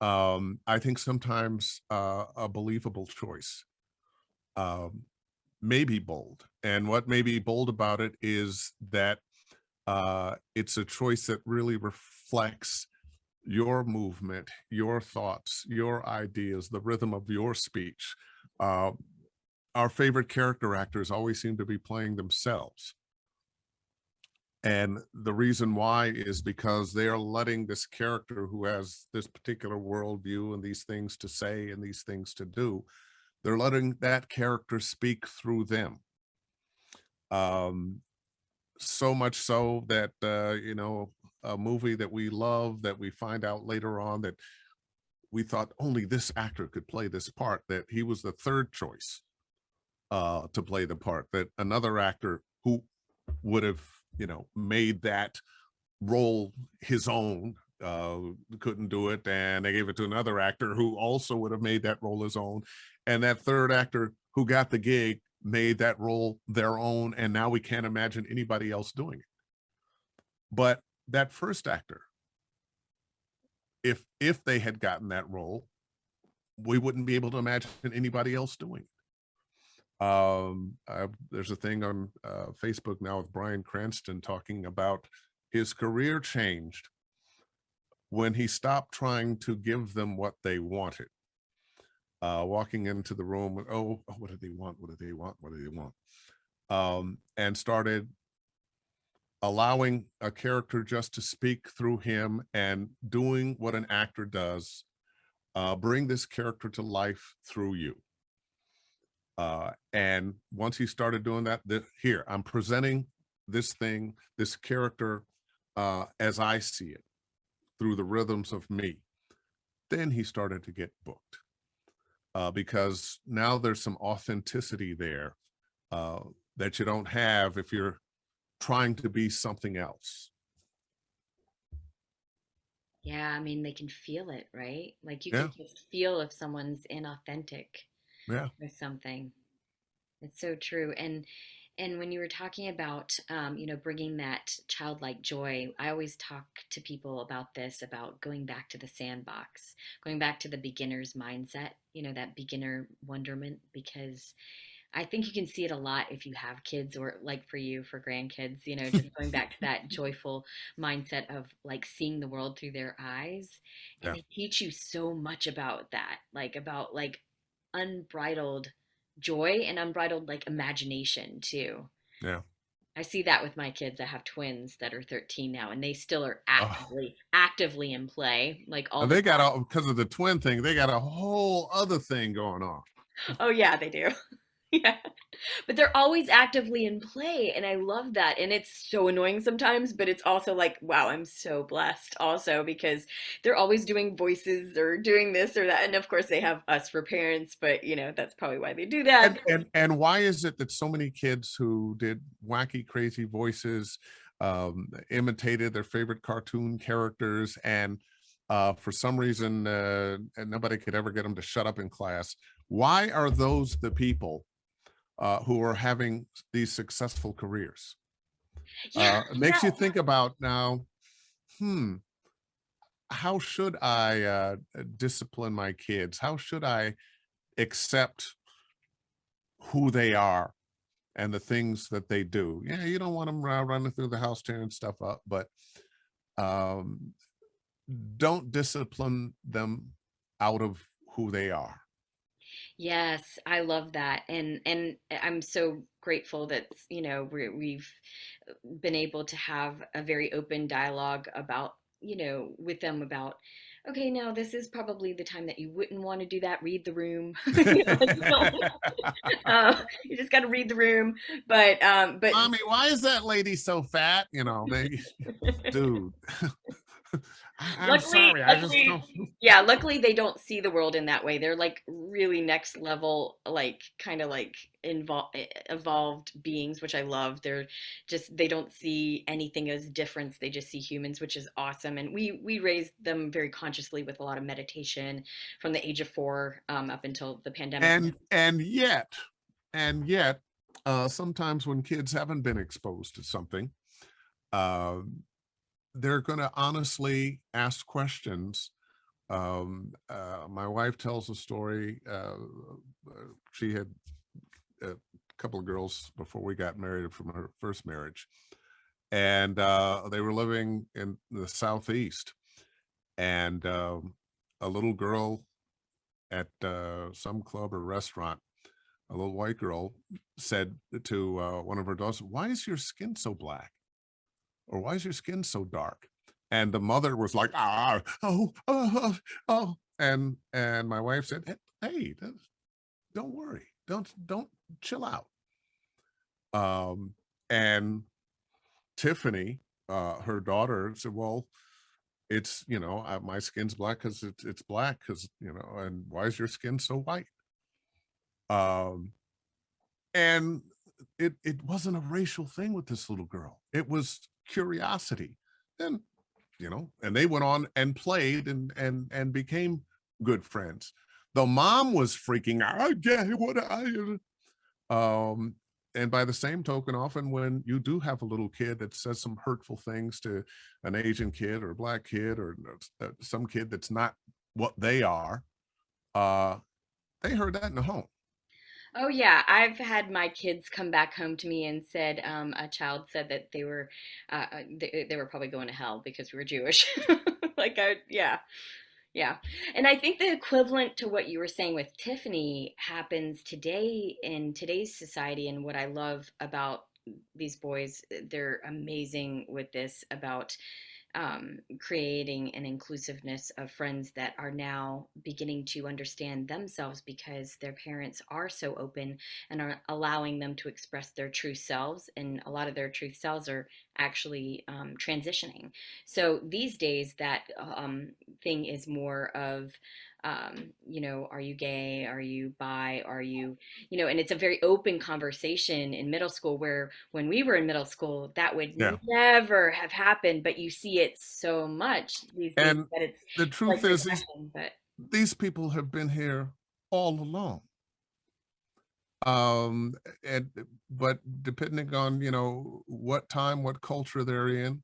I think sometimes a believable choice um, may be bold, and what may be bold about it is that it's a choice that really reflects your movement, your thoughts, your ideas, the rhythm of your speech. Uh, our favorite character actors always seem to be playing themselves. And the reason why is because they are letting this character who has this particular worldview and these things to say and these things to do, they're letting that character speak through them. Um, so much so that, a movie that we love, that we find out later on that we thought only this actor could play this part, that he was the third choice to play the part, that another actor who would have, made that role his own uh couldn't do it, and they gave it to another actor who also would have made that role his own, and that third actor who got the gig made that role their own, and now we can't imagine anybody else doing it. But that first actor, if they had gotten that role, we wouldn't be able to imagine anybody else doing it. There's a thing on Facebook now with Bryan Cranston talking about his career changed when he stopped trying to give them what they wanted. Walking into the room with, oh, what do they want? What do they want? What do they want? And started allowing a character just to speak through him and doing what an actor does, bring this character to life through you. And once he started doing that, here, I'm presenting this thing, this character, as I see it through the rhythms of me. Then he started to get booked because now there's some authenticity there uh, that you don't have if you're trying to be something else. Yeah, I mean, they can feel it, right? Like you Yeah, can just feel if someone's inauthentic yeah. with something. It's so true. And when you were talking about, bringing that childlike joy, I always talk to people about this, about going back to the sandbox, going back to the beginner's mindset, that beginner wonderment, because I think you can see it a lot if you have kids or like for you, for grandkids, just going back to that joyful mindset of like seeing the world through their eyes. And Yeah, they teach you so much about that, like about like unbridled joy and unbridled like imagination too. yeah. I see that with my kids. I have twins that are 13 now and they still are Oh, actively in play like all and the they got time. all because of the twin thing. They got a whole other thing going on. Oh yeah, they do. Yeah. But they're always actively in play, and I love that. And it's so annoying sometimes, but it's also like, wow, I'm so blessed also because they're always doing voices or doing this or that. And of course, they have us for parents, but that's probably why they do that. And why is it that so many kids who did wacky, crazy voices, imitated their favorite cartoon characters, and for some reason, and nobody could ever get them to shut up in class? Why are those the people who are having these successful careers? Yeah, It makes you think about now, hmm, how should I discipline my kids? How should I accept who they are and the things that they do? Yeah, you don't want them running through the house tearing stuff up, but um, don't discipline them out of who they are. yes, I love that, and I'm so grateful that we've been able to have a very open dialogue about with them about okay, now this is probably the time that you wouldn't want to do that. Read the room, like you don't, you just got to read the room. But Mommy, why is that lady so fat? They, dude, I'm luckily, sorry. I just luckily, don't. yeah, luckily they don't see the world in that way. They're like really next level, like kind of like evolved beings, which I love. They don't see anything as difference. They just see humans, which is awesome. And we raised them very consciously with a lot of meditation from the age of 4 up until the pandemic. And yet, sometimes when kids haven't been exposed to something, uh, they're going to honestly ask questions. My wife tells a story. She had a couple of girls before we got married from her first marriage, and they were living in the Southeast. And a little girl at some club or restaurant, a little white girl, said to one of her daughters, "Why is your skin so black? Or why is your skin so dark?" And the mother was like, oh. And my wife said, "Hey, don't worry. Don't chill out." And Tiffany, her daughter, said, "Well, it's, my skin's black because it's black, because, and why is your skin so white?" Um, and it wasn't a racial thing with this little girl. It was curiosity. And and they went on and played and became good friends. The mom was freaking out. Yeah, what and by the same token, often when you do have a little kid that says some hurtful things to an Asian kid or a black kid or some kid that's not what they are, uh, they heard that in the home. Oh yeah, I've had my kids come back home to me and said a child said that they were probably going to hell because we were Jewish. Yeah. Yeah. And I think the equivalent to what you were saying with Tiffany happens today in today's society. And what I love about these boys, they're amazing with this about creating an inclusiveness of friends that are now beginning to understand themselves because their parents are so open and are allowing them to express their true selves. And a lot of their true selves are actually transitioning. So these days, that thing is more of, are you gay? Are you bi? Are you, and it's a very open conversation in middle school where when we were in middle school, that would Yeah. never have happened, but you see it so much these days And that it's the like truth you're is, talking, but these people have been here all along. Um, and but depending on, what time, what culture they're in,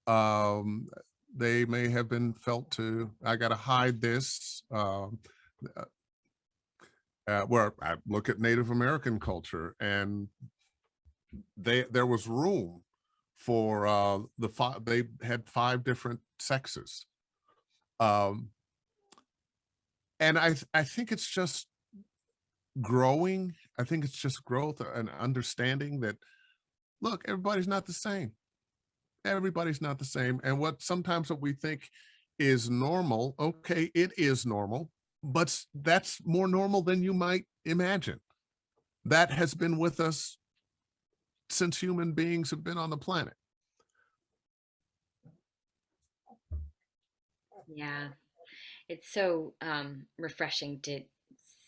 um, they may have been felt to, I gotta hide this. Where I look at Native American culture, and there was room for they had five different sexes. Um, and I think it's just growing. I think it's just growth and understanding that, look, everybody's not the same. Everybody's not the same. And what we think is normal, okay, it is normal, but that's more normal than you might imagine. That has been with us since human beings have been on the planet. Yeah, it's so refreshing to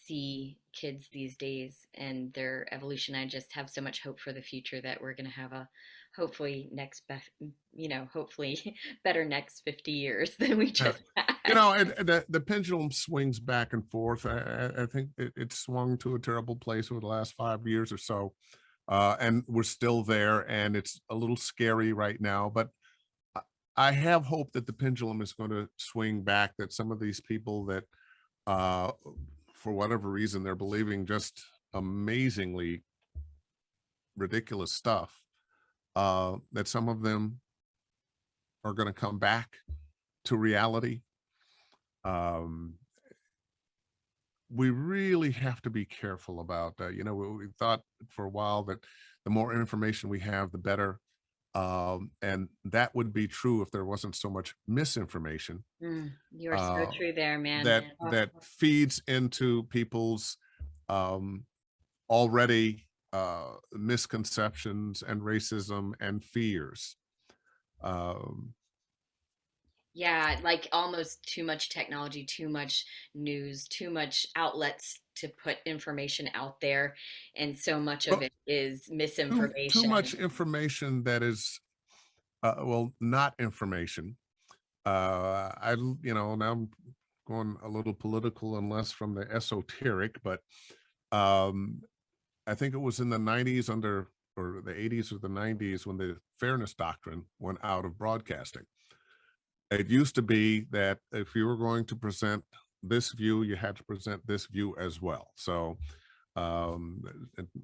see kids these days and their evolution. I just have so much hope for the future that we're going to have a hopefully hopefully better next 50 years than we Uh, just had. and the pendulum swings back and forth. I think it swung to a terrible place over the last 5 years or so. And we're still there, and it's a little scary right now, but I I have hope that the pendulum is going to swing back, that some of these people that, uh, for whatever reason, they're believing just amazingly ridiculous stuff, that some of them are going to come back to reality. Um, we really have to be careful about that. We thought for a while that the more information we have, the better. And that would be true if there wasn't so much misinformation You are so uh, true there, man. that feeds into people's um, already misconceptions and racism and fears. Um, Yeah, like almost too much technology, too much news, too much outlets to put information out there, and so much of but it is too misinformation. much information that is, well, not information. Now I'm going a little political and less from the esoteric, but um, I think it was in the 90s or the 80s or the 90s when the fairness doctrine went out of broadcasting. It used to be that if you were going to present this view, you had to present this view as well. So, and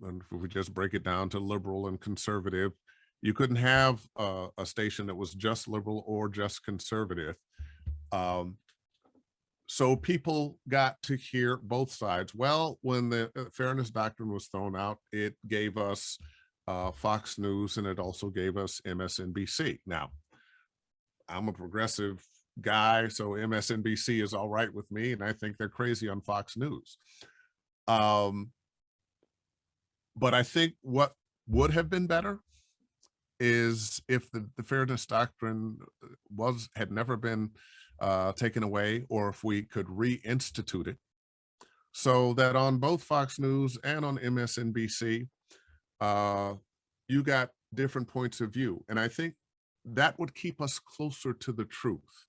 if we just break it down to liberal and conservative, you couldn't have a station that was just liberal or just conservative. Um, so people got to hear both sides. Well, when the fairness doctrine was thrown out, it gave us Fox News, and it also gave us MSNBC. Now, I'm a progressive guy, so MSNBC is all right with me, and I think they're crazy on Fox News. Um, but I think what would have been better is if the fairness doctrine had never been taken away, or if we could reinstitute it so that on both Fox News and on MSNBC, uh, you got different points of view. And I think that would keep us closer to the truth.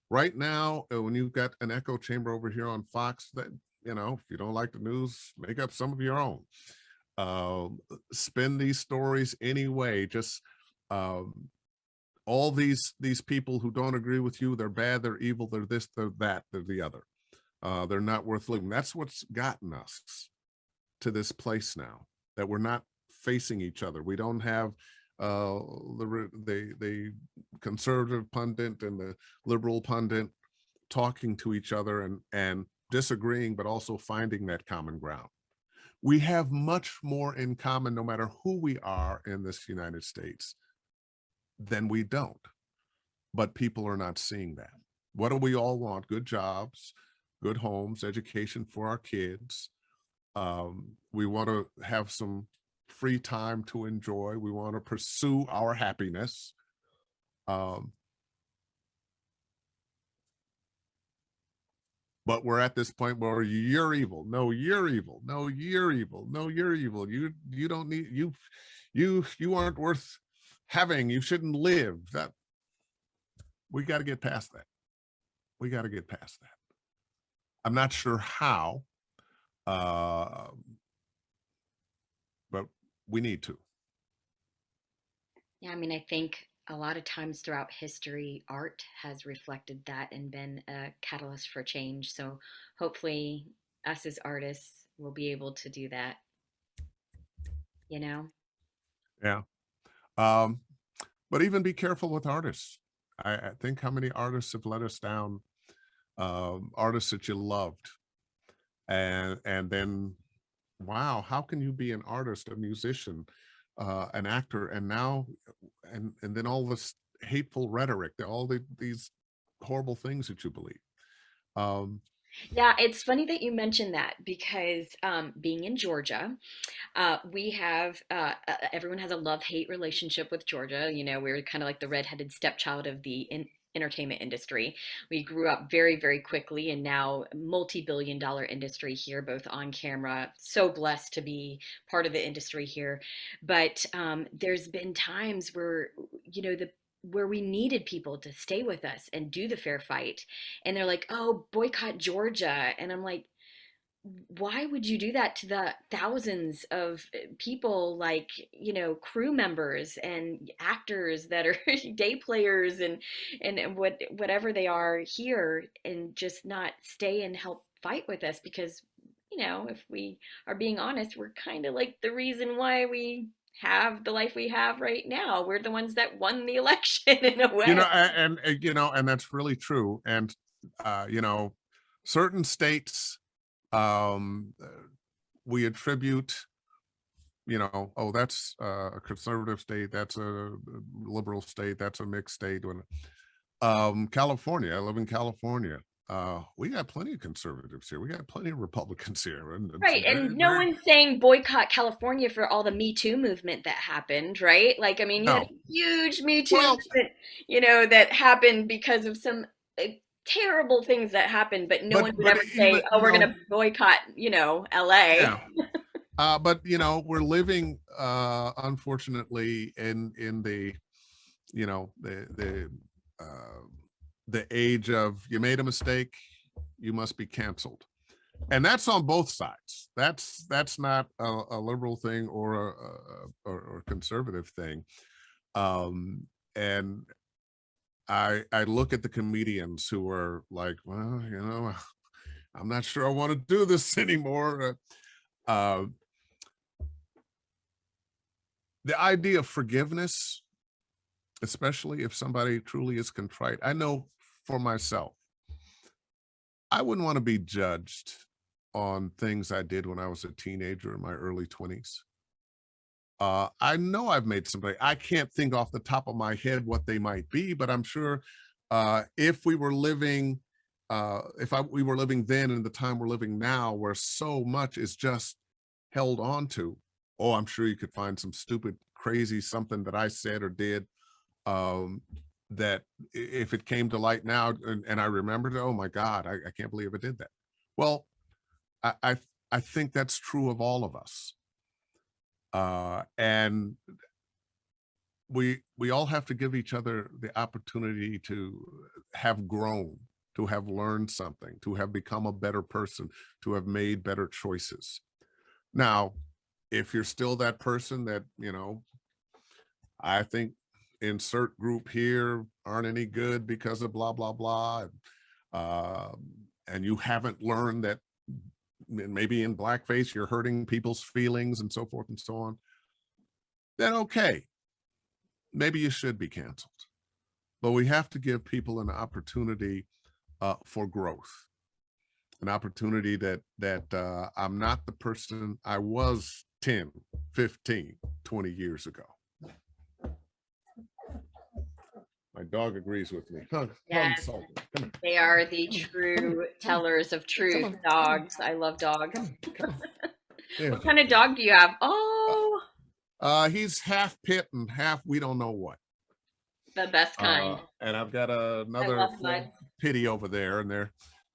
Right now, when you've got an echo chamber over here on Fox, that, if you don't like the news, make up some of your own. Uh, Spin these stories anyway. Just um, all these people who don't agree with you, they're bad, they're evil, they're this, they're that, they're the other. They're not worth living. That's what's gotten us to this place now, that we're not facing each other. We don't have the conservative pundit and the liberal pundit talking to each other and disagreeing, but also finding that common ground. We have much more in common, no matter who we are in this United States, than we don't. But people are not seeing that. What do we all want? Good jobs, good homes, education for our kids. We want to have some free time to enjoy. We want to pursue our happiness. Um, but we're at this point where you're evil. No, you're evil. No, you're evil. No, you're evil. You don't need you aren't worth having. You shouldn't live. That we got to get past that. We got to get past that. I'm not sure how, uh, but we need to. Yeah, I mean, I think a lot of times throughout history, art has reflected that and been a catalyst for change. So hopefully, us as artists will be able to do that, you know? Yeah. Um, but even be careful with artists. I think how many artists have let us down, artists that you loved. And then, wow, how can you be an artist, a musician, an actor, and now, and then all this hateful rhetoric, these horrible things that you believe. Um, Yeah, it's funny that you mentioned that because being in Georgia, we have everyone has a love-hate relationship with Georgia. You know, we're kind of like the redheaded stepchild of the entertainment industry. We grew up very, very quickly, and now multi-billion dollar industry here, both on camera. So blessed to be part of the industry here. But there's been times where, you know, the where we needed people to stay with us and do the fair fight. And they're like, oh, boycott Georgia. And I'm like, why would you do that to the thousands of people, like, you know, crew members and actors that are day players and whatever they are here, and just not stay and help fight with us? Because, you know, if we are being honest, we're kind of like the reason why we have the life we have right now. We're the ones that won the election in a you know, way. you know, and that's really true. And you know, certain states, um, we attribute, you know, oh, that's a conservative state, that's a liberal state, that's a mixed state. When California, I live in California. We got plenty of conservatives here. We got plenty of Republicans here, and Right, some very, and no very one's saying boycott California for all the Me Too movement that happened, right? Like, I mean, you had no. a huge Me Too Well, movement, you know, that happened because of some terrible things that happened, but no one would but ever say, "Oh, you we're know, gonna boycott," you know, LA. yeah. But you know, we're living, unfortunately, in the, you know, uh, the age of you made a mistake, you must be canceled, and that's on both sides. That's not a liberal thing or or conservative thing. And I look at the comedians who are like, well, you know, I'm not sure I want to do this anymore. Uh, the idea of forgiveness, especially if somebody truly is contrite. I know for myself, I wouldn't want to be judged on things I did when I was a teenager in my early 20s. I know I've made somebody, I can't think off the top of my head what they might be, but I'm sure if we were living, we were living then in the time we're living now, where so much is just held on to, oh, I'm sure you could find some stupid, crazy something that I said or did, um, that if it came to light now and I remembered, oh my God, I can't believe I did that. Well, I, I, I think that's true of all of us. And we all have to give each other the opportunity to have grown, to have learned something, to have become a better person, to have made better choices. Now, if you're still that person that, you know, I think insert group here aren't any good because of blah blah blah, and you haven't learned that maybe in blackface you're hurting people's feelings and so forth and so on, then okay, maybe you should be canceled. But we have to give people an opportunity for growth, an opportunity that I'm not the person I was 10, 15, 20 years ago. My dog agrees with me. Hug Yes, Salty. Come here. they are the Come here. true tellers of Come truth, on. Come on. dogs. I love dogs. Come on. Come on. Yeah. What kind of dog do you have? Oh, He's half pit and half we don't know what. the best kind. And I've got I another love full muds. pity over there, and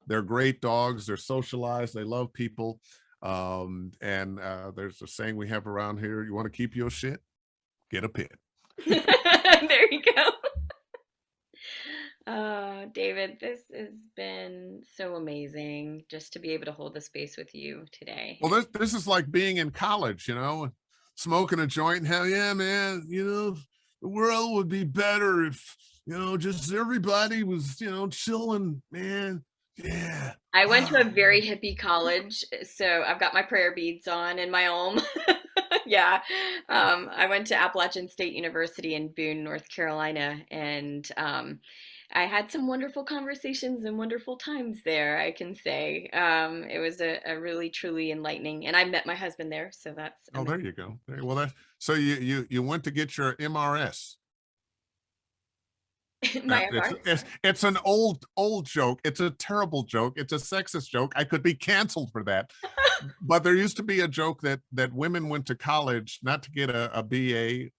they're great dogs. They're socialized. They love people. And there's a saying we have around here: you want to keep your shit, get a pit. There you go. David, this has been so amazing just to be able to hold the space with you today. Well, this is like being in college, you know, smoking a joint. Hell yeah, man. You know, the world would be better if, you know, just everybody was, you know, chilling, man. Yeah. I went to a Wow. very hippie college, so I've got my prayer beads on in my home. Yeah. I went to Appalachian State University in Boone, North Carolina, and I had some wonderful conversations and wonderful times there, I can say. It was a really, truly enlightening, and I met my husband there, so that's Oh, there amazing. you go. Well, that so you went to get your MRS. My It's, MR. it's an old joke. It's a terrible joke. It's a sexist joke. I could be canceled for that. But there used to be a joke that women went to college not to get a BA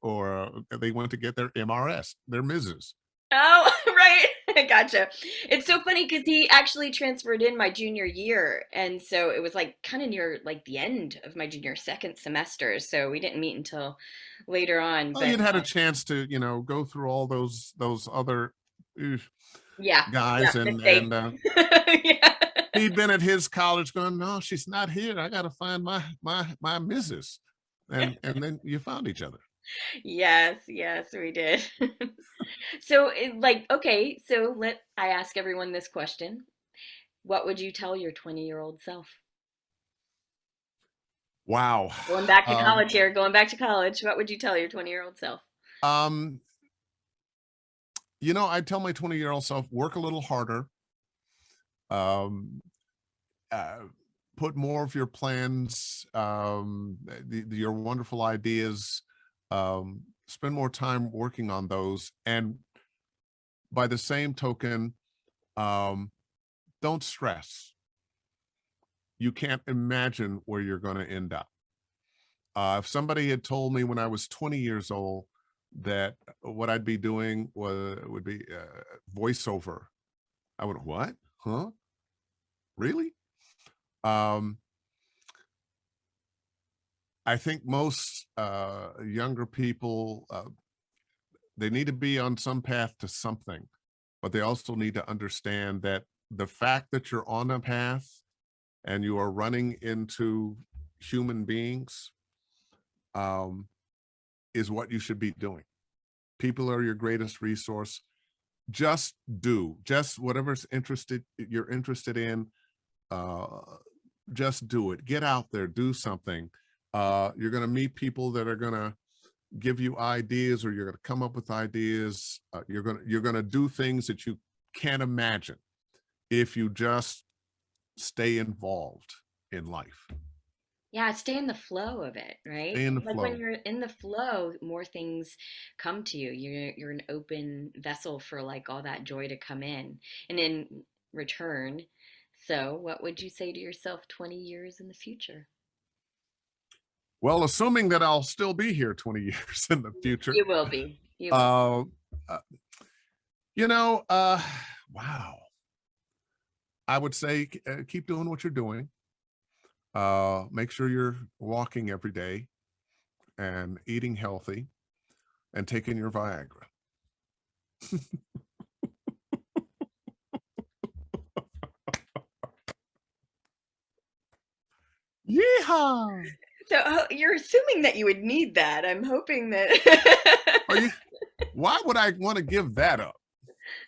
they went to get their MRS, their Mrs. Oh, right. I gotcha. It's so funny because he actually transferred in my junior year. And so it was like kind of near like the end of my junior second semester. So we didn't meet until later on. Well, But you'd had a chance to, go through all those other uh, yeah, yeah, guys, mistake. and Yeah. he'd been at his college going, no, she's not here. I got to find my Mrs. And then you found each other. Yes, yes, we did. So like, okay, so let I ask everyone this question. What would you tell your 20-year-old self? Wow. Going back to Um, college here, going back to college. What would you tell your 20-year-old self? um, I tell my 20-year-old self, work a little harder. Um, uh, put more of your plans, your wonderful ideas, spend more time working on those. And by the same token, um, don't stress. You can't imagine where you're going to end up. If somebody had told me when I was 20 years old that what I'd be doing would be voiceover, I would, what? Huh? Really? Um, I think most younger people, they need to be on some path to something, but they also need to understand that the fact that you're on a path and you are running into human beings, um, is what you should be doing. People are your greatest resource. Just do just whatever's interested you're interested in. Uh, just do it. Get out there, do something. You're going to meet people that are going to give you ideas, or you're going to come up with ideas. You're going to do things that you can't imagine if you just stay involved in life. Yeah, stay in the flow of it, right? Stay in the Like when flow. you're in the flow, more things come to you. You're an open vessel for like all that joy to come in. And in return, so what would you say to yourself 20 years in the future? Well, assuming that I'll still be here 20 years in the future, You will be. You will. uh, uh, you know, uh, wow. I would say keep doing what you're doing. Make sure you're walking every day and eating healthy and taking your Viagra. Yeehaw! So you're assuming that you would need that. I'm hoping that Are you? Why would I want to give that up?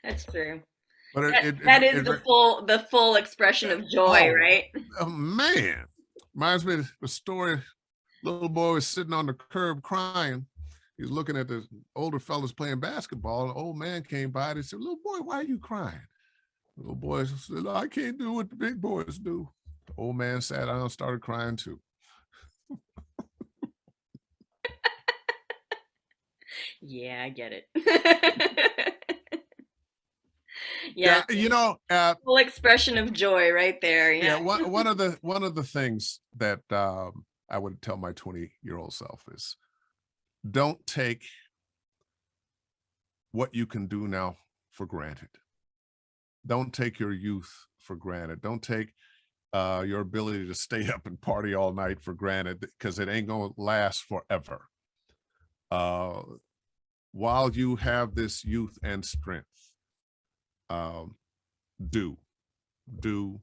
that's true. But That is the full expression of joy, oh, right? oh man, reminds me of the story. Little boy was sitting on the curb crying. He was looking at the older fellas playing basketball. An old man came by and he said, "Little boy, why are you crying?" The little boy said, "I can't do what the big boys do." The old man sat down and started crying too. Yeah, I get it. Yeah, Yeah, full expression of joy right there. yeah. Yeah. One of the things that I would tell my 20-year-old self is don't take what you can do now for granted. Don't take your youth for granted. Don't take your ability to stay up and party all night for granted, because it ain't gonna last forever. Uh, while you have this youth and strength, um, do, do,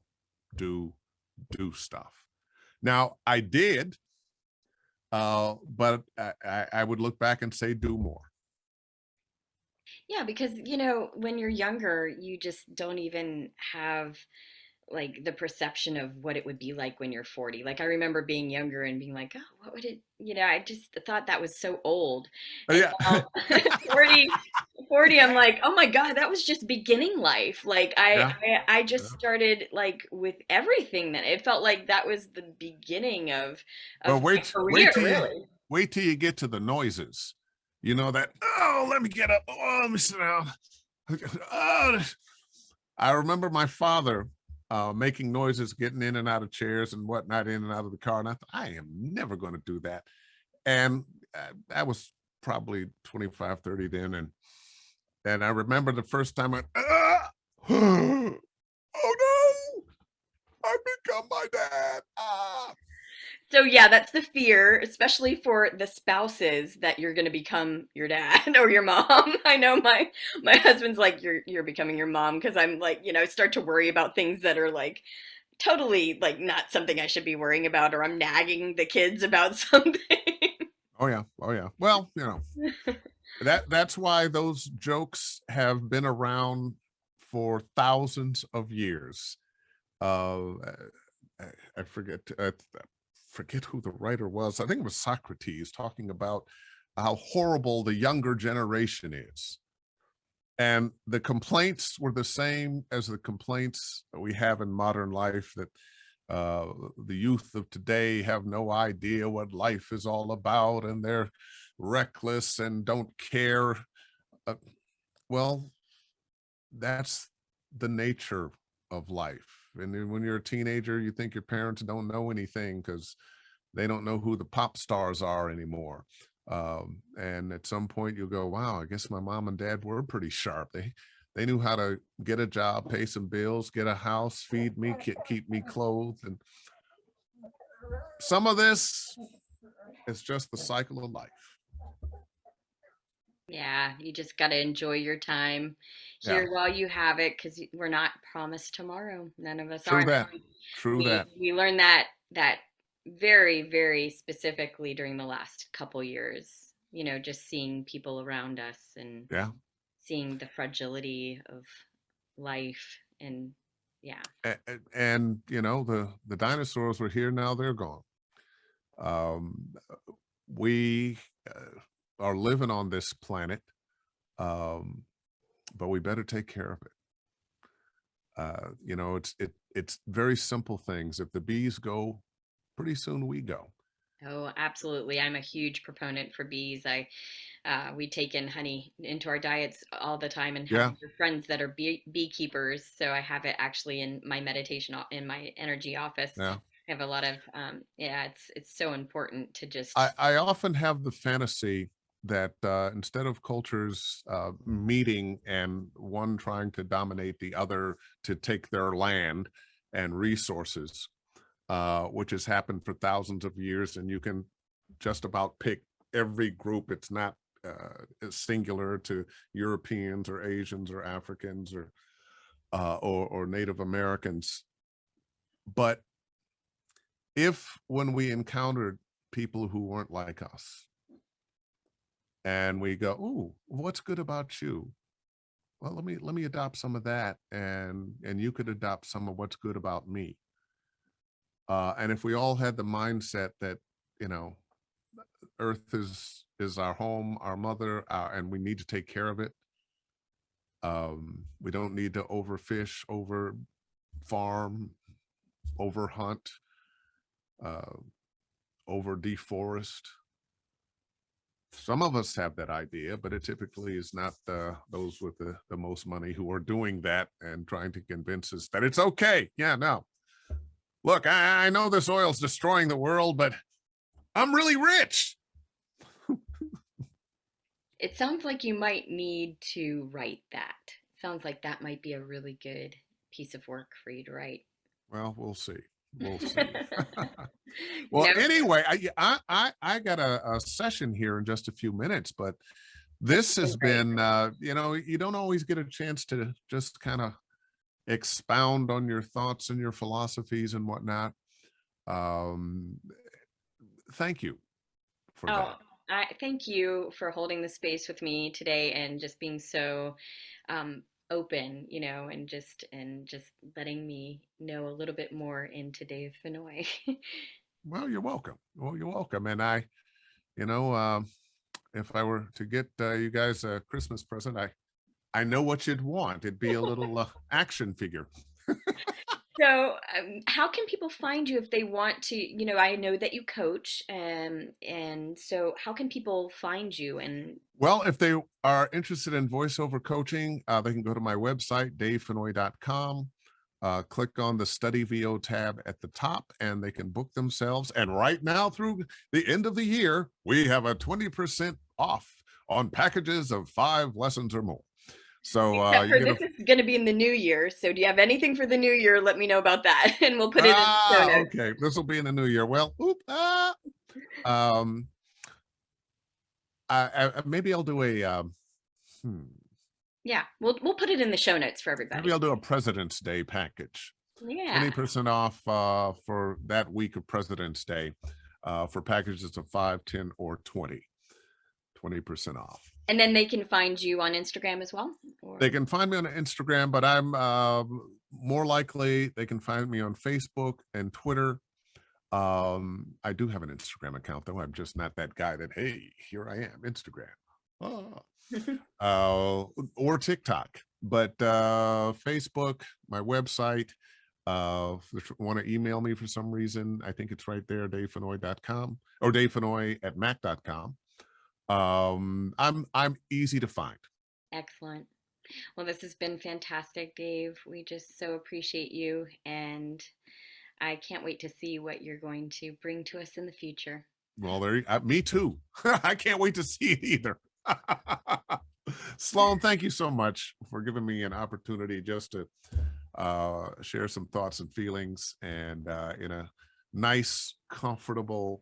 do, do stuff. Now, I did, but I would look back and say, do more. Yeah, because when you're younger, you just don't even have like the perception of what it would be like when you're 40. Like I remember being younger and being like, oh, what would it, I just thought that was so old. And Yeah. now 40, I'm like, oh my God, that was just beginning life. Like Yeah. I just Yeah. started like with everything. That it felt like that was the beginning Well, of my career, really. wait till you get to the noises. You know that, oh, let me get up. Oh, let me sit down. Oh, I remember my father making noises, getting in and out of chairs and whatnot, in and out of the car. And I thought, I am never going to do that. And I was probably 25, 30 then. And I remember the first time oh no, I've become my dad. Ah. So yeah, that's the fear, especially for the spouses, that you're going to become your dad or your mom. I know my husband's like, you're becoming your mom, because I'm like, start to worry about things that are like totally like not something I should be worrying about, or I'm nagging the kids about something. Oh yeah. Oh yeah. Well, that's why those jokes have been around for thousands of years. Uh, I forget who the writer was. I think it was Socrates talking about how horrible the younger generation is. And the complaints were the same as the complaints that we have in modern life, that the youth of today have no idea what life is all about, and they're reckless and don't care. Uh, well, that's the nature of life. And then when you're a teenager, you think your parents don't know anything because they don't know who the pop stars are anymore. And at some point you'll go, wow, I guess my mom and dad were pretty sharp. They knew how to get a job, pay some bills, get a house, feed me, keep me clothed. And some of this is just the cycle of life. Yeah, you just got to enjoy your time Yeah, here while you have it, because we're not promised tomorrow. None of us true are. that. True that. We learned that very, very specifically during the last couple years. Just seeing people around us and Yeah. seeing the fragility of life, and yeah. And the dinosaurs were here, now they're gone. Um, we are living on this planet, um, but we better take care of it. It's very simple things. If the bees go, pretty soon we go. Oh, absolutely. I'm a huge proponent for bees. We take in honey into our diets all the time, and have Yeah, other friends that are beekeepers. So I have it actually in my meditation, in my energy office. yeah. I have a lot of, yeah, it's so important to I, just, I often have the fantasy that instead of cultures meeting and one trying to dominate the other to take their land and resources, which has happened for thousands of years, and you can just about pick every group. It's not singular to Europeans or Asians or Africans or Native Americans. But if when we encountered people who weren't like us, and we go, "Ooh, what's good about you?" Well, let me adopt some of that, and you could adopt some of what's good about me. And if we all had the mindset that, you know, Earth is our home, our mother, and we need to take care of it. We don't need to overfish, over farm, over hunt, uh, over deforest. Some of us have that idea, but it typically is not those with the most money who are doing that and trying to convince us that it's okay. Yeah, no. Look, I know this oil's destroying the world, but I'm really rich. it sounds like you might need to write that. It sounds like that might be a really good piece of work for you to write. Well, we'll see. We'll see. You Well, know, anyway, I got a session here in just a few minutes, but this this has been has great. been, you don't always get a chance to just kind of expound on your thoughts and your philosophies and whatnot. Um, Thank you for Oh, that. I thank you for holding the space with me today, and just being so open, and just letting me know a little bit more into Dave Fennoy. Well, you're welcome. Well, you're welcome. And you know, if I were to get you guys a Christmas present, I know what you'd want. It'd be a little action figure. So, how can people find you if they want to? I know that you coach, and so how can people find you? And Well, if they are interested in voiceover coaching, they can go to my website, davefennoy.com. Click on the Study VO tab at the top, and they can book themselves. And right now, through the end of the year, we have a 20% off on packages of 5 lessons or more. So except you for get this a is going to be in the new year. So, do you have anything for the new year? Let me know about that, and we'll put it in the show notes. okay. This will be in the new year. Well, um, maybe I'll do a hmm, Yeah, we'll put it in the show notes for everybody. maybe I'll do a President's Day package. Yeah. 20% off for that week of President's Day for packages of 5, 10, or 20. 20% off. And then they can find you on Instagram as well? They can find me on Instagram, but I'm more likely they can find me on Facebook and Twitter. I do have an Instagram account, though. I'm just not that guy that, hey, here I am, Instagram. Or TikTok. But Facebook, my website, if you want to email me for some reason, I think it's right there, davefennoy.com or davefennoy@mac.com. I'm easy to find. Excellent. Well, this has been fantastic, Dave. We just so appreciate you, and I can't wait to see what you're going to bring to us in the future. Well, me too. I can't wait to see it either. Sloan, thank you so much for giving me an opportunity just to share some thoughts and feelings, and in a nice, comfortable,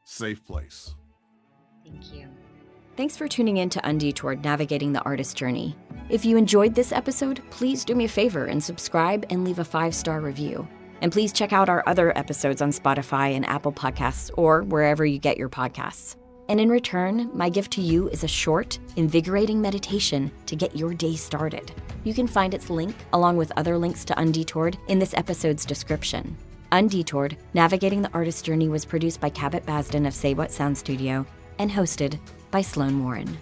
safe place. Thank you. Thanks for tuning in to Undetoured, Navigating the Artist Journey. If you enjoyed this episode, please do me a favor and subscribe and leave a 5-star review. And please check out our other episodes on Spotify and Apple Podcasts or wherever you get your podcasts. And in return, my gift to you is a short, invigorating meditation to get your day started. You can find its link, along with other links to Undetoured, in this episode's description. Undetoured, Navigating the Artist Journey was produced by Cabot Basden of Say What Sound Studio and hosted by Sloan Warren.